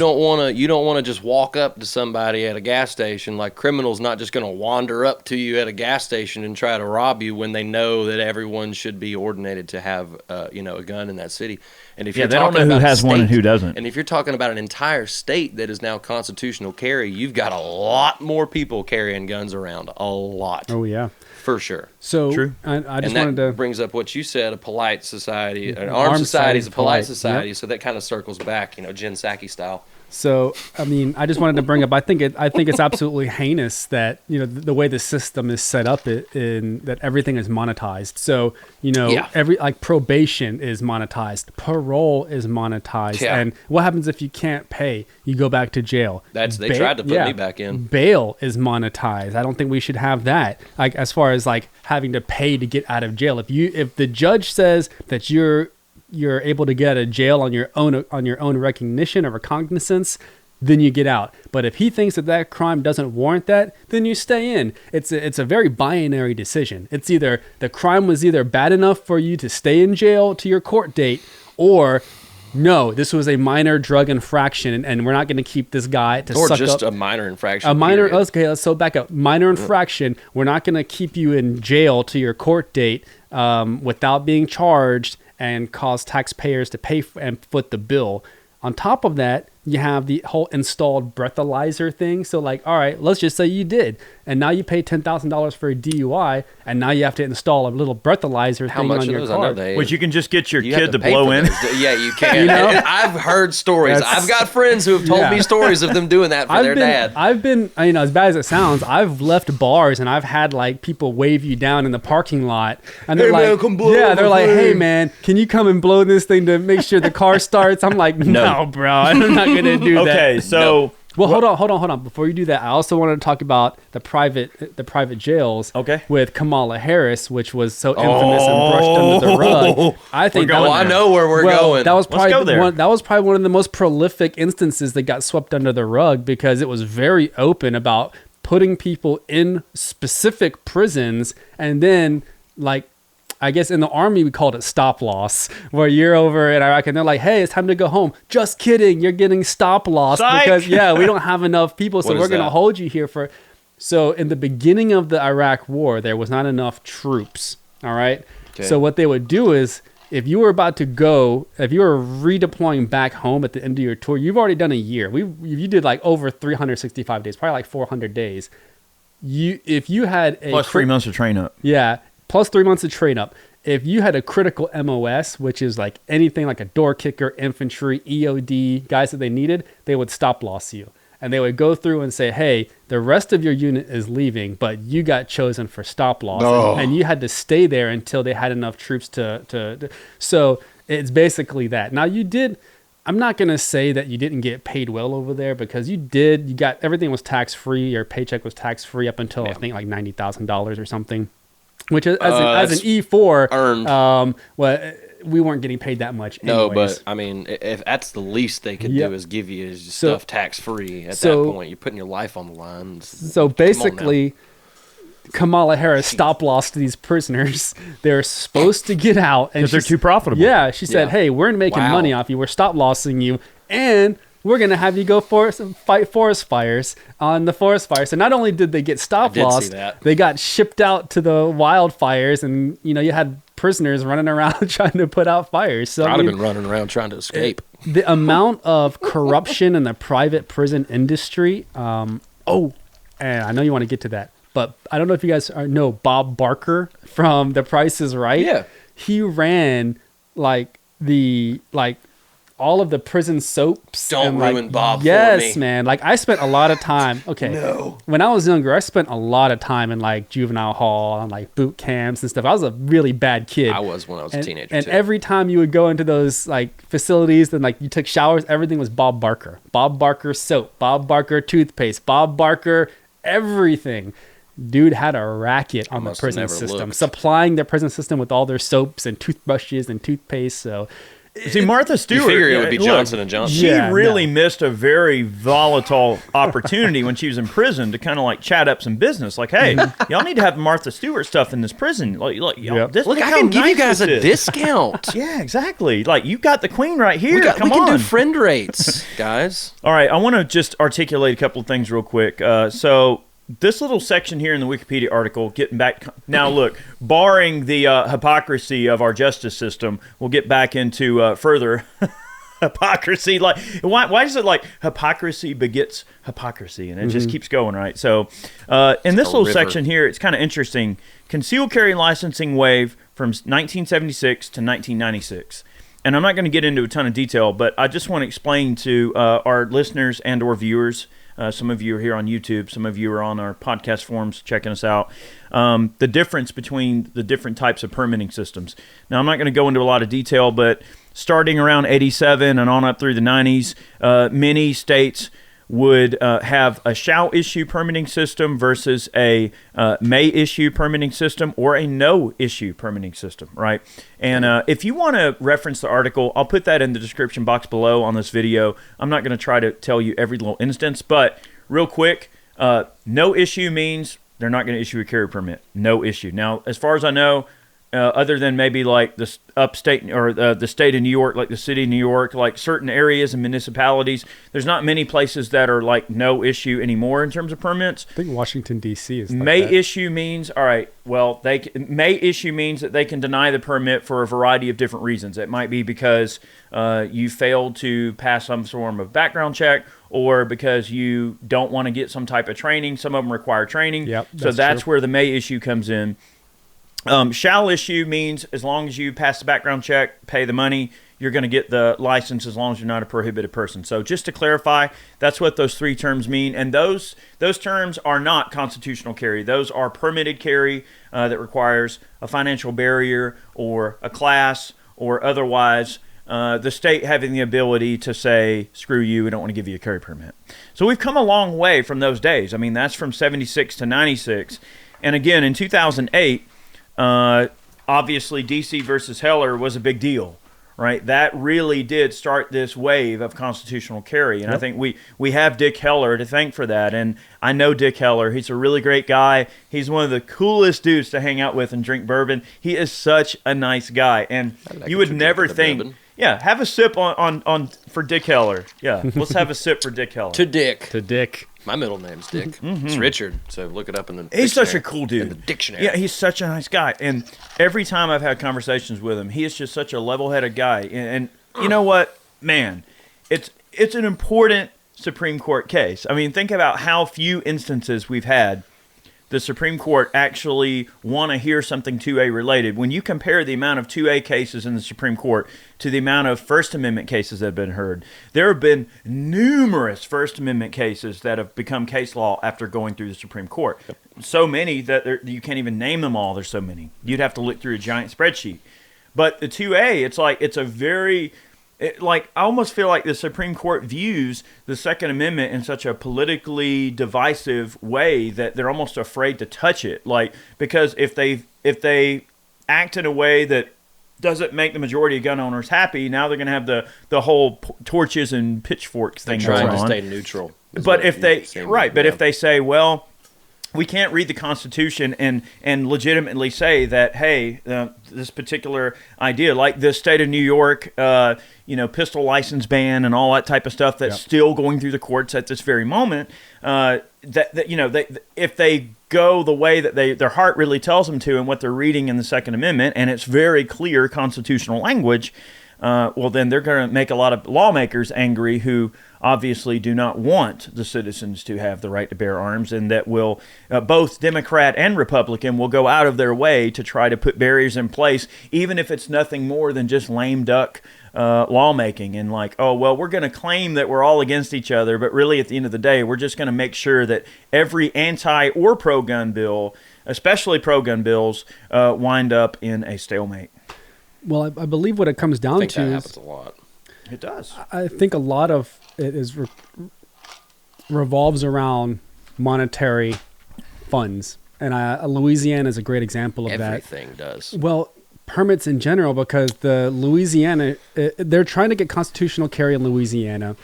don't want to just walk up to somebody at a gas station. Like, criminals not just going to wander up to you at a gas station and try to rob you when they know that everyone should be ordinated to have a gun in that city. And if Yeah, you're they don't talking know who about a has one and state- who doesn't. And if you're talking about an entire state that is now constitutional carry, you've got a lot more people carrying guns around. A lot. Oh, yeah. For sure. So True. I And just that wanted to... brings up what you said, a polite society. An Armed armed society is society a is polite polite. society, Yep. so that kind of circles back, Jen Psaki style. So, I mean, I just wanted to bring up, I think it's absolutely heinous that, the way the system is set up in that everything is monetized. So, Yeah. every, probation is monetized, parole is monetized. Yeah. And what happens if you can't pay? You go back to jail. They tried to put me back in. Bail is monetized. I don't think we should have that. As far as having to pay to get out of jail. If the judge says that you're able to get out of jail on your own recognition or recognizance, then you get out. But if he thinks that crime doesn't warrant that, then you stay in. It's a very binary decision. It's either the crime was either bad enough for you to stay in jail to your court date, or no, this was a minor drug infraction, and we're not going to keep this guy to or suck just up. a minor infraction. A minor. Period. Okay, let's back up. Minor infraction. We're not going to keep you in jail to your court date without being charged and cause taxpayers to pay and foot the bill. On top of that, you have the whole installed breathalyzer thing. So like, all right, let's just say you did, and now you pay $10,000 for a DUI, and now you have to install a little breathalyzer thing on your car. Which you can just get your kid to blow in. Yeah, you can. You know? I've heard stories. I've got friends who have told me stories of them doing that for their dad. I've been, you know, as bad as it sounds, I've left bars and I've had like people wave you down in the parking lot, and they're like, they're like, hey man, can you come and blow this thing to make sure the car starts? I'm like, no, bro, I'm not gonna do that. Okay, so well, hold on. Before you do that, I also wanted to talk about the private jails. Okay. With Kamala Harris, which was so infamous and brushed under the rug. I think I know where we're going. That was probably Let's go there. that was probably one of the most prolific instances that got swept under the rug, because it was very open about putting people in specific prisons, and then like, I guess in the Army, we called it stop loss, where you're over in Iraq and they're like, hey, it's time to go home. Just kidding. You're getting stop loss because, we don't have enough people. So we're going to hold you here for. So in the beginning of the Iraq war, there was not enough troops. All right. Okay. So what they would do is, if you were about to go, if you were redeploying back home at the end of your tour, you've already done a year. You did like over 365 days, probably like 400 days. If you had a plus 3 months of train up. Yeah. Plus 3 months of train up. If you had a critical MOS, which is like anything like a door kicker, infantry, EOD, guys that they needed, they would stop loss you. And they would go through and say, hey, the rest of your unit is leaving, but you got chosen for stop loss. Oh. And you had to stay there until they had enough troops to. So it's basically that. Now I'm not going to say that you didn't get paid well over there, because you got, everything was tax free. Your paycheck was tax free up until I think like $90,000 or something. Which as an E4 earned. We weren't getting paid that much anyways. No, but I mean, if that's the least they could do is give you stuff tax free. At that point, you're putting your life on the line. So basically, Kamala Harris stop lost these prisoners. They're supposed to get out because they're too profitable. Yeah, she said, "Hey, we're making money off you. We're stop lossing you, and we're going to have you go fight forest fires on the forest fire." So not only did they get stop loss, they got shipped out to the wildfires, and you had prisoners running around trying to put out fires. So I'd have been running around trying to escape. The amount of corruption in the private prison industry. And I know you want to get to that, but I don't know if you guys know Bob Barker from The Price is Right. Yeah. He ran all of the prison soaps. Don't ruin Bob for me. Yes, man. Like, I spent a lot of time. Okay. No. When I was younger, I spent a lot of time in like juvenile hall and like boot camps and stuff. I was a really bad kid. I was when I was a teenager and too. every time you would go into those like facilities and like you took showers, everything was Bob Barker. Bob Barker soap, Bob Barker toothpaste, Bob Barker everything. Dude had a racket on the prison system, supplying the prison system with all their soaps and toothbrushes and toothpaste. So see, Martha Stewart. You figure it would be Johnson & Johnson. She really missed a very volatile opportunity when she was in prison to kind of like chat up some business. Like, hey, y'all need to have Martha Stewart stuff in this prison. Like, look, I can give you guys a discount. Yeah, exactly. Like, you got the queen right here. We can do friend rates, guys. All right, I want to just articulate a couple of things real quick. So this little section here in the Wikipedia article, getting back now, look, barring the hypocrisy of our justice system, we'll get back into further hypocrisy. Like, why is it like hypocrisy begets hypocrisy, and it just keeps going, right? So, in this little section here, it's kind of interesting. Concealed carry licensing waive from 1976 to 1996. And I'm not going to get into a ton of detail, but I just want to explain to our listeners and or viewers. Some of you are here on YouTube. Some of you are on our podcast forums checking us out. The difference between the different types of permitting systems. Now, I'm not going to go into a lot of detail, but starting around 87 and on up through the 90s, many states would have a shall issue permitting system versus a may issue permitting system or a no issue permitting system, right? And if you want to reference the article, I'll put that in the description box below on this video. I'm not going to try to tell you every little instance, but real quick, no issue means they're not going to issue a carry permit. No issue. Now, as far as I know, other than maybe like the upstate or the state of New York, like the city of New York, like certain areas and municipalities, there's not many places that are like no issue anymore in terms of permits. I think Washington, D.C. is like may that. issue means, all right, well, may issue means that they can deny the permit for a variety of different reasons. It might be because you failed to pass some form of background check, or because you don't want to get some type of training. Some of them require training. Yep, so that's where the may issue comes in. Shall issue means as long as you pass the background check, pay the money, you're going to get the license as long as you're not a prohibited person. So just to clarify, that's what those three terms mean. And those terms are not constitutional carry. Those are permitted carry that requires a financial barrier or a class or otherwise the state having the ability to say, screw you, we don't want to give you a carry permit. So we've come a long way from those days. I mean, that's from 76 to 96. And again, in 2008, obviously DC versus Heller was a big deal, right? That really did start this wave of constitutional carry. And I think we have Dick Heller to thank for that. And I know Dick Heller. He's a really great guy. He's one of the coolest dudes to hang out with and drink bourbon. He is such a nice guy. And you would never think... Bourbon. Yeah, have a sip on for Dick Heller. Yeah, let's have a sip for Dick Heller. To Dick. To Dick. My middle name's Dick. Mm-hmm. It's Richard, so look it up in the dictionary. He's such a cool dude. In the dictionary. Yeah, he's such a nice guy. And every time I've had conversations with him, he is just such a level-headed guy. And you know what? Man, it's an important Supreme Court case. I mean, think about how few instances we've had the Supreme Court actually want to hear something 2A related. When you compare the amount of 2A cases in the Supreme Court to the amount of First Amendment cases that have been heard, there have been numerous First Amendment cases that have become case law after going through the Supreme Court. Yep. So many that you can't even name them all. There's so many. You'd have to look through a giant spreadsheet. But the 2A, it's like it's a very... I almost feel like the Supreme Court views the Second Amendment in such a politically divisive way that they're almost afraid to touch it. Like, because if they act in a way that doesn't make the majority of gun owners happy, now they're going to have the whole torches and pitchforks thing going on. Trying to stay neutral. But if they say, well, we can't read the Constitution and legitimately say that, hey, this particular idea, like the state of New York, pistol license ban and all that type of stuff that's still going through the courts at this very moment, if they go the way that their heart really tells them to and what they're reading in the Second Amendment, and it's very clear constitutional language, well, then they're going to make a lot of lawmakers angry who obviously do not want the citizens to have the right to bear arms, and that will, both Democrat and Republican, will go out of their way to try to put barriers in place, even if it's nothing more than just lame duck lawmaking. And like, oh, well, we're going to claim that we're all against each other, but really at the end of the day, we're just going to make sure that every anti or pro-gun bill, especially pro-gun bills, wind up in a stalemate. Well, I believe what it comes down to that happens a lot. It does. I think a lot of it is revolves around monetary funds, and Louisiana is a great example of that. Everything does. Well, permits in general, because the Louisiana, they're trying to get constitutional carry in Louisiana.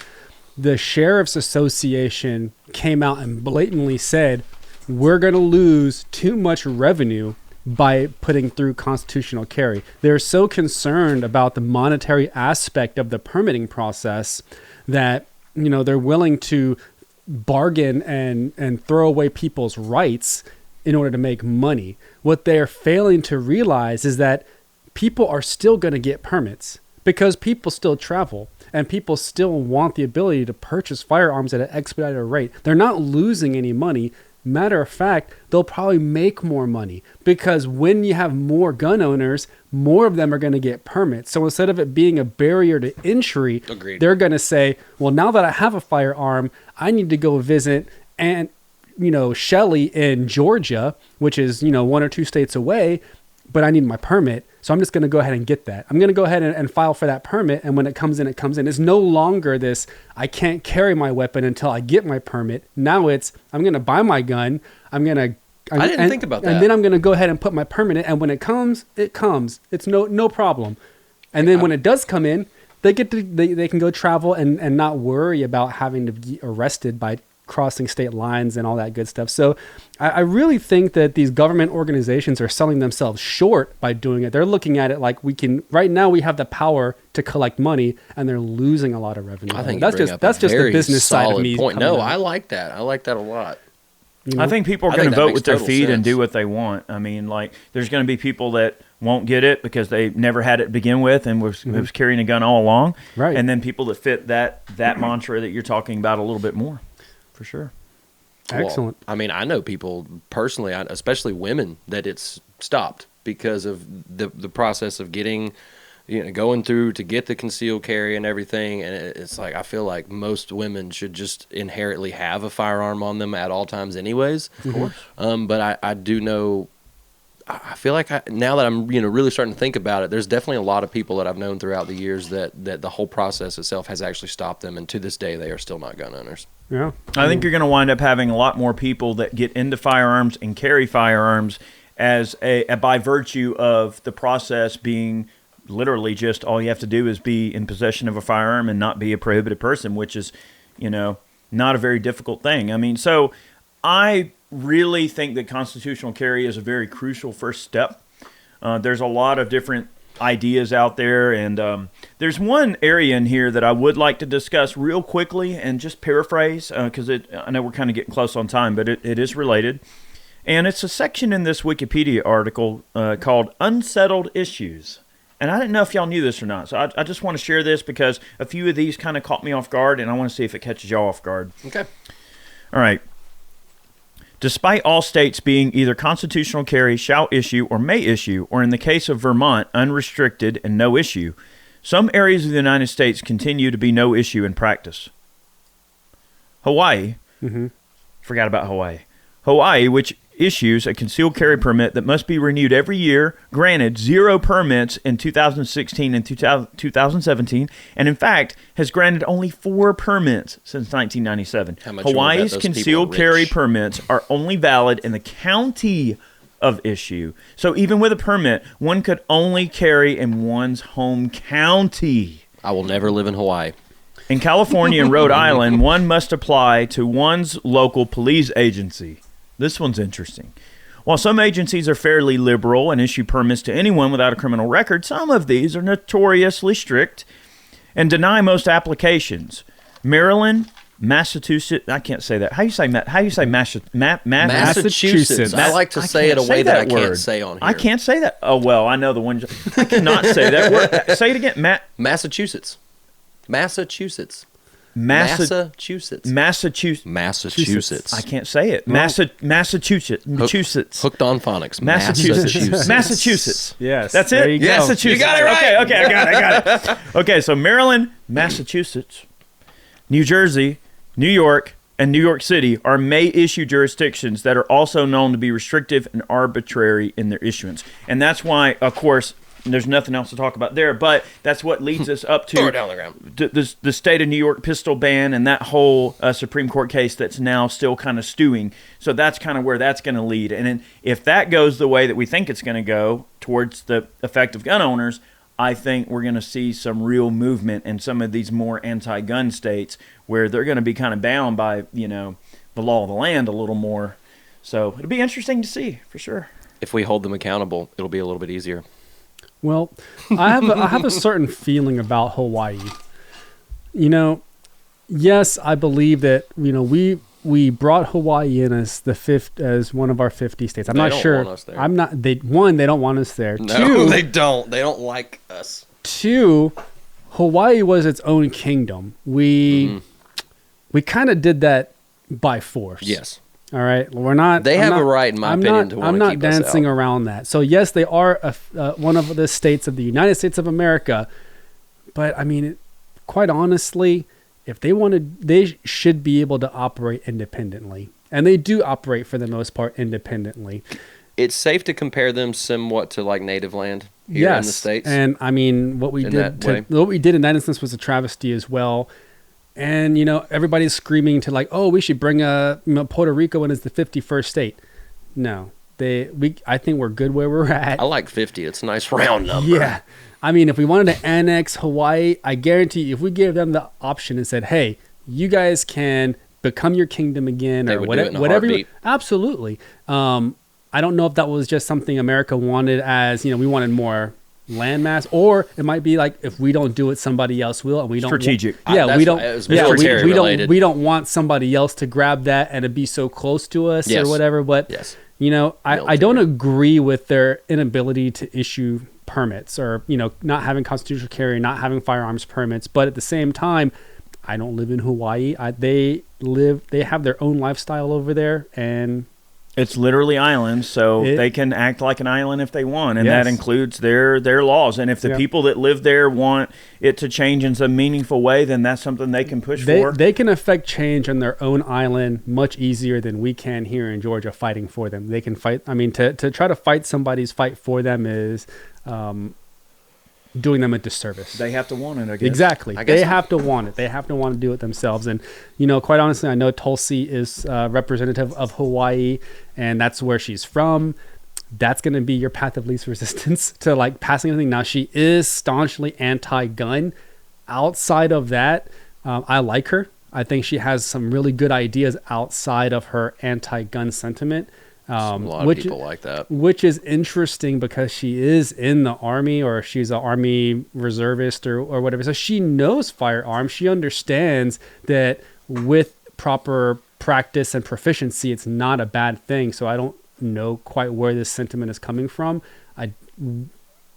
The Sheriff's Association came out and blatantly said, we're going to lose too much revenue by putting through constitutional carry. They're so concerned about the monetary aspect of the permitting process that, they're willing to bargain and throw away people's rights in order to make money. What they're failing to realize is that people are still going to get permits because people still travel and people still want the ability to purchase firearms at an expedited rate. They're not losing any money. Matter of fact, they'll probably make more money because when you have more gun owners, more of them are going to get permits. So instead of it being a barrier to entry, Agreed. They're going to say, well, now that I have a firearm, I need to go visit Shelley in Georgia, which is, 1 or 2 states away. but I need my permit. So I'm just going to go ahead and get that. I'm going to go ahead and file for that permit. And when it comes in, it comes in. It's no longer this, I can't carry my weapon until I get my permit. Now it's, I'm going to buy my gun. I didn't think about that. And then I'm going to go ahead and put my permit in. And when it comes, it comes. It's no problem. And then when it does come in, they can go travel and not worry about having to be arrested by crossing state lines and all that good stuff. So I really think that these government organizations are selling themselves short by doing it. They're looking at it like right now we have the power to collect money, and they're losing a lot of revenue. I think that's just the business side of me. Point. No, I like that. I like that a lot. You know? I think people are going to vote with their feet and do what they want. I mean, like, there's going to be people that won't get it because they never had it to begin with and was carrying a gun all along. Right. And then people that fit that mantra that you're talking about a little bit more. For sure. Excellent. Well, I mean, I know people personally, especially women, that it's stopped because of the process of getting, going through to get the concealed carry and everything. And it's like, I feel like most women should just inherently have a firearm on them at all times anyways. Of course. But I do know, I feel like now that I'm really starting to think about it, there's definitely a lot of people that I've known throughout the years that the whole process itself has actually stopped them, and to this day they are still not gun owners. Yeah, I think you're going to wind up having a lot more people that get into firearms and carry firearms as by virtue of the process being literally just all you have to do is be in possession of a firearm and not be a prohibited person, which is not a very difficult thing. I mean, so I really think that constitutional carry is a very crucial first step. There's a lot of different ideas out there, and there's one area in here that I would like to discuss real quickly and just paraphrase because I know we're kind of getting close on time, but it is related. And it's a section in this Wikipedia article called Unsettled Issues. And I didn't know if y'all knew this or not, so I just want to share this because a few of these kind of caught me off guard, and I want to see if it catches y'all off guard. Okay. All right. Despite all states being either constitutional carry, shall issue, or may issue, or in the case of Vermont, unrestricted and no issue, some areas of the United States continue to be no issue in practice. Hawaii, forgot about Hawaii. Hawaii, which issues a concealed carry permit that must be renewed every year, granted 0 permits in 2016 and 2017, and in fact has granted only 4 permits since 1997. Hawaii's concealed carry permits are only valid in the county of issue. So even with a permit, one could only carry in one's home county. I will never live in Hawaii. In California and Rhode Island, one must apply to one's local police agency. This one's interesting. While some agencies are fairly liberal and issue permits to anyone without a criminal record, some of these are notoriously strict and deny most applications. Maryland, Massachusetts, I can't say that. How do you say Massachusetts? I like to say it a way that I can't say on here. I can't say that. Oh, well, I know the one. I cannot say that word. Say it again. Massachusetts. Massachusetts. I can't say it. Massachusetts. Hooked on phonics. Massachusetts. Yes. That's it. Massachusetts. You got it right. Okay, I got it. Okay, so Maryland, Massachusetts, New Jersey, New York, and New York City are may-issue jurisdictions that are also known to be restrictive and arbitrary in their issuance. And that's why, of course, there's nothing else to talk about there, but that's what leads us up to throw it down the ground. The state of New York pistol ban and that whole Supreme Court case that's now still kind of stewing. So that's kind of where that's going to lead. And then if that goes the way that we think it's going to go towards the effect of gun owners, I think we're going to see some real movement in some of these more anti-gun states where they're going to be kind of bound by, the law of the land a little more. So it'll be interesting to see for sure. If we hold them accountable, it'll be a little bit easier. Well, I have a certain feeling about Hawaii. Yes, I believe that we brought Hawaii in as one of our 50 states. I'm not sure. Want us there. I'm not. They don't want us there. No, 2, they don't. They don't like us. 2, Hawaii was its own kingdom. We kind of did that by force. Yes. All right, we're not. They have a right, in my opinion, to want to keep us out. I'm not dancing around that. So yes, they are one of the states of the United States of America, but I mean, quite honestly, if they wanted, they should be able to operate independently, and they do operate for the most part independently. it's safe to compare them somewhat to like native land here in the States. And I mean, what we did in that instance was a travesty as well. And, everybody's screaming to like, oh, we should bring Puerto Rico in as the 51st state. No, I think we're good where we're at. I like 50. It's a nice round number. Yeah. I mean, if we wanted to annex Hawaii, I guarantee you, if we gave them the option and said, hey, you guys can become your kingdom again or whatever. Absolutely. I don't know if that was just something America wanted as, we wanted more landmass, or it might be like, if we don't do it, somebody else will, and we don't strategic. We don't want somebody else to grab that and it be so close to us or whatever. But I don't agree with their inability to issue permits or not having constitutional carry, not having firearms permits. But at the same time, I don't live in Hawaii. They have their own lifestyle over there, and it's literally islands, so they can act like an island if they want, and that includes their laws. And if the people that live there want it to change in some meaningful way, then that's something they can push for. They can affect change on their own island much easier than we can here in Georgia fighting for them. They can fight. I mean, to try to fight somebody's fight for them is doing them a disservice. They have to want it, I guess. Exactly. They have to want it. They have to want to do it themselves. And, quite honestly, I know Tulsi is representative of Hawaii, and that's where she's from. That's going to be your path of least resistance to like passing anything. Now, she is staunchly anti-gun. Outside of that, I like her. I think she has some really good ideas outside of her anti-gun sentiment. A lot of people like that. Which is interesting because she is in the Army, or she's an Army reservist or whatever. So she knows firearms. She understands that with proper practice and proficiency, it's not a bad thing. So I don't know quite where this sentiment is coming from.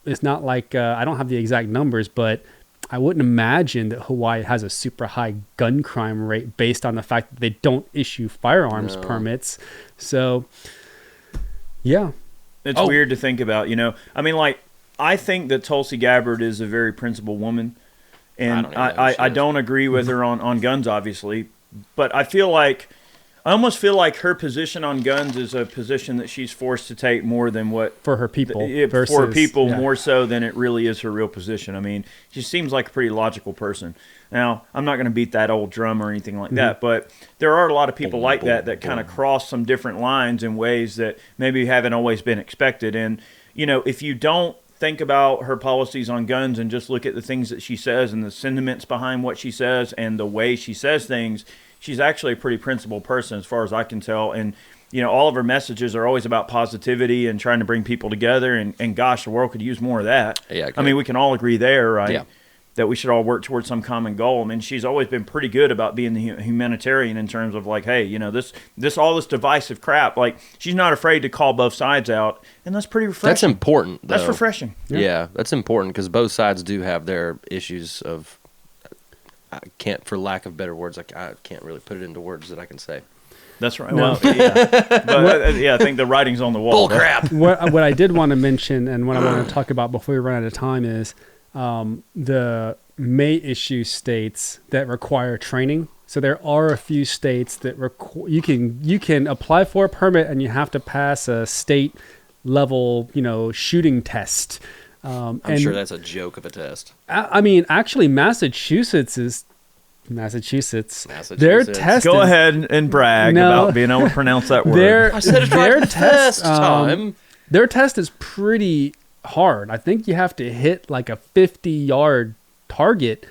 It's not like, I don't have the exact numbers, but I wouldn't imagine that Hawaii has a super high gun crime rate based on the fact that they don't issue firearms permits. So, yeah. It's weird to think about, I mean, like, I think that Tulsi Gabbard is a very principled woman, and I don't agree with her on guns, obviously, but I almost feel like her position on guns is a position that she's forced to take more than what for her people more so than it really is her real position. I mean, she seems like a pretty logical person. Now, I'm not going to beat that old drum or anything like that, but there are a lot of people like that kind of cross some different lines in ways that maybe haven't always been expected. And, if you don't think about her policies on guns and just look at the things that she says and the sentiments behind what she says and the way she says things, she's actually a pretty principled person as far as I can tell. And, all of her messages are always about positivity and trying to bring people together. And gosh, the world could use more of that. Yeah, I mean, we can all agree there, right? Yeah. That we should all work towards some common goal. I mean, she's always been pretty good about being the humanitarian in terms of like, hey, all this divisive crap. Like, she's not afraid to call both sides out, and that's pretty refreshing. That's important, though. That's refreshing. Yeah, that's important because both sides do have their issues of. I can't, for lack of better words, I can't really put it into words that I can say. That's right. No. Well, yeah. But I think the writing's on the wall. Bull crap. What I did want to mention and what I want to talk about before we run out of time is the may issue states that require training. So there are a few states that you can apply for a permit and you have to pass a state level, shooting test. I'm sure that's a joke of a test. I mean, actually, Massachusetts. Their test. Go ahead and brag about being able to pronounce that word. I said it's their test time. Their test is pretty hard. I think you have to hit like a 50-yard target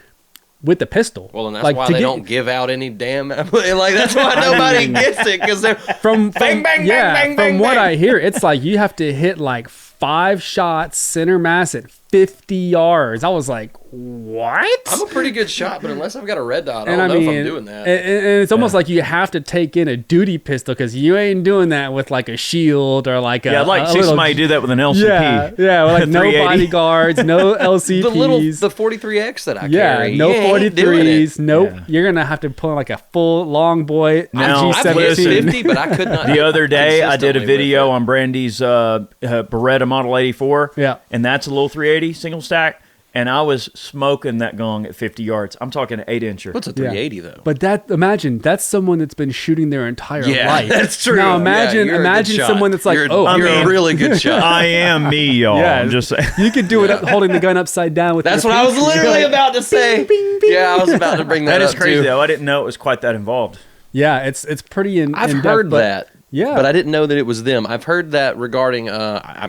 with the pistol. Well, and that's why they don't give out any damn. Like that's why nobody gets it because they're from what I hear, it's like you have to hit like 5 shots center mass at 50 yards. I was like, what? I'm a pretty good shot, but unless I've got a red dot, I don't know if I'm doing that. And it's almost like you have to take in a duty pistol because you ain't doing that with like a shield or like I'd like to see somebody do that with an LCP. Yeah, with like no bodyguards, no LCPs. The 43X that I carry. No 43s. Nope. Yeah. You're gonna have to pull like a full long boy. Now, I've hit 50, but I could not. The other day, I did a video on Brandy's Beretta Model 84. Yeah, and that's a little 380 single stack. and I was smoking that gong at 50 yards. I'm talking an 8-incher. What's a 380 though? But imagine that's someone that's been shooting their entire life. That's true. Now imagine someone that's like, you're a really good shot. I am me, y'all. Yeah, I'm just saying. You could do it holding the gun upside down with. That's what I was literally about to say. Yeah, I was about to bring that up. That is crazy too. though. I didn't know it was quite that involved. Yeah, it's pretty I've in-depth, heard that. Yeah, but I didn't know that it was them. I've heard that regarding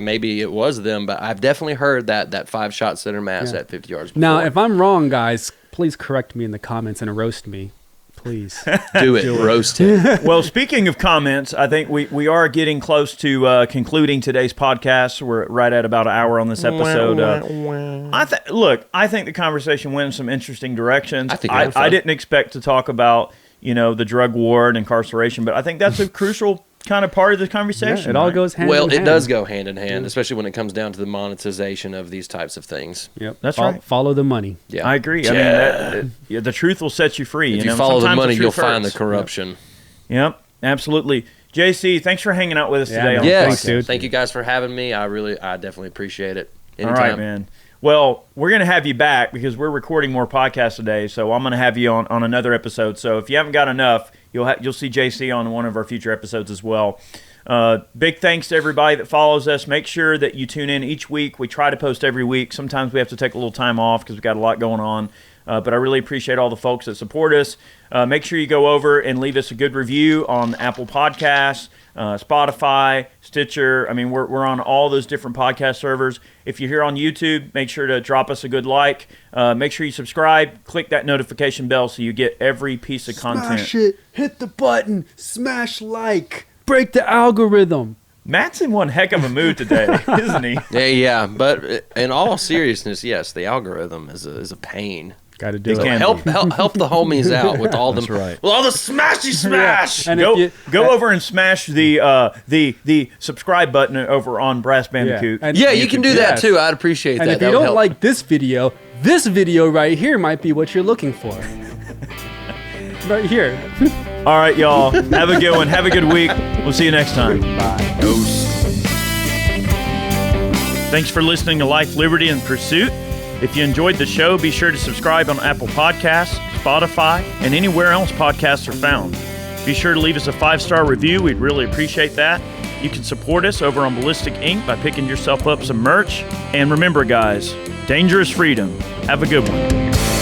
maybe it was them, but I've definitely heard that 5-shot center mass at 50 yards before. Now, if I'm wrong, guys, please correct me in the comments and roast me. Please. Do it. Roast him. Well, speaking of comments, I think we are getting close to concluding today's podcast. We're right at about an hour on this episode. I think the conversation went in some interesting directions. I didn't expect to talk about the drug war and incarceration, but I think that's a crucial kind of part of the conversation. Yeah, it all goes hand in hand. Well, it does go hand in hand, especially when it comes down to the monetization of these types of things. Yep, that's right. Follow the money. Yeah, I agree. I mean, the truth will set you free. If you follow the money, you'll find the corruption. Yep, absolutely. JC, thanks for hanging out with us today. Yes, dude. Thank you guys for having me. I definitely appreciate it. Anytime. All right, man. Well, we're going to have you back because we're recording more podcasts today, so I'm going to have you on another episode. So if you haven't got enough, you'll see JC on one of our future episodes as well. Big thanks to everybody that follows us. Make sure that you tune in each week. We try to post every week. Sometimes we have to take a little time off because we've got a lot going on. But I really appreciate all the folks that support us. Make sure you go over and leave us a good review on Apple Podcasts, Spotify, Stitcher. I mean, we're on all those different podcast servers. If you're here on YouTube, make sure to drop us a good like. Make sure you subscribe. Click that notification bell so you get every piece of content. Smash it. Hit the button. Smash like. Break the algorithm. Matt's in one heck of a mood today, isn't he? Yeah. But in all seriousness, yes, the algorithm is a pain. Got to do it. Help the homies out with all them. Right. With all the smashy smash. And go over and smash the subscribe button over on Brass Bandicoot. Yeah, you can do that too. I'd appreciate that. And if you don't like this video right here might be what you're looking for. Right here. All right, y'all. Have a good one. Have a good week. We'll see you next time. Bye. Thanks for listening to Life, Liberty, and Pursuit. If you enjoyed the show, be sure to subscribe on Apple Podcasts, Spotify, and anywhere else podcasts are found. Be sure to leave us a 5-star review. We'd really appreciate that. You can support us over on Ballistic Ink by picking yourself up some merch. And remember, guys, dangerous freedom. Have a good one.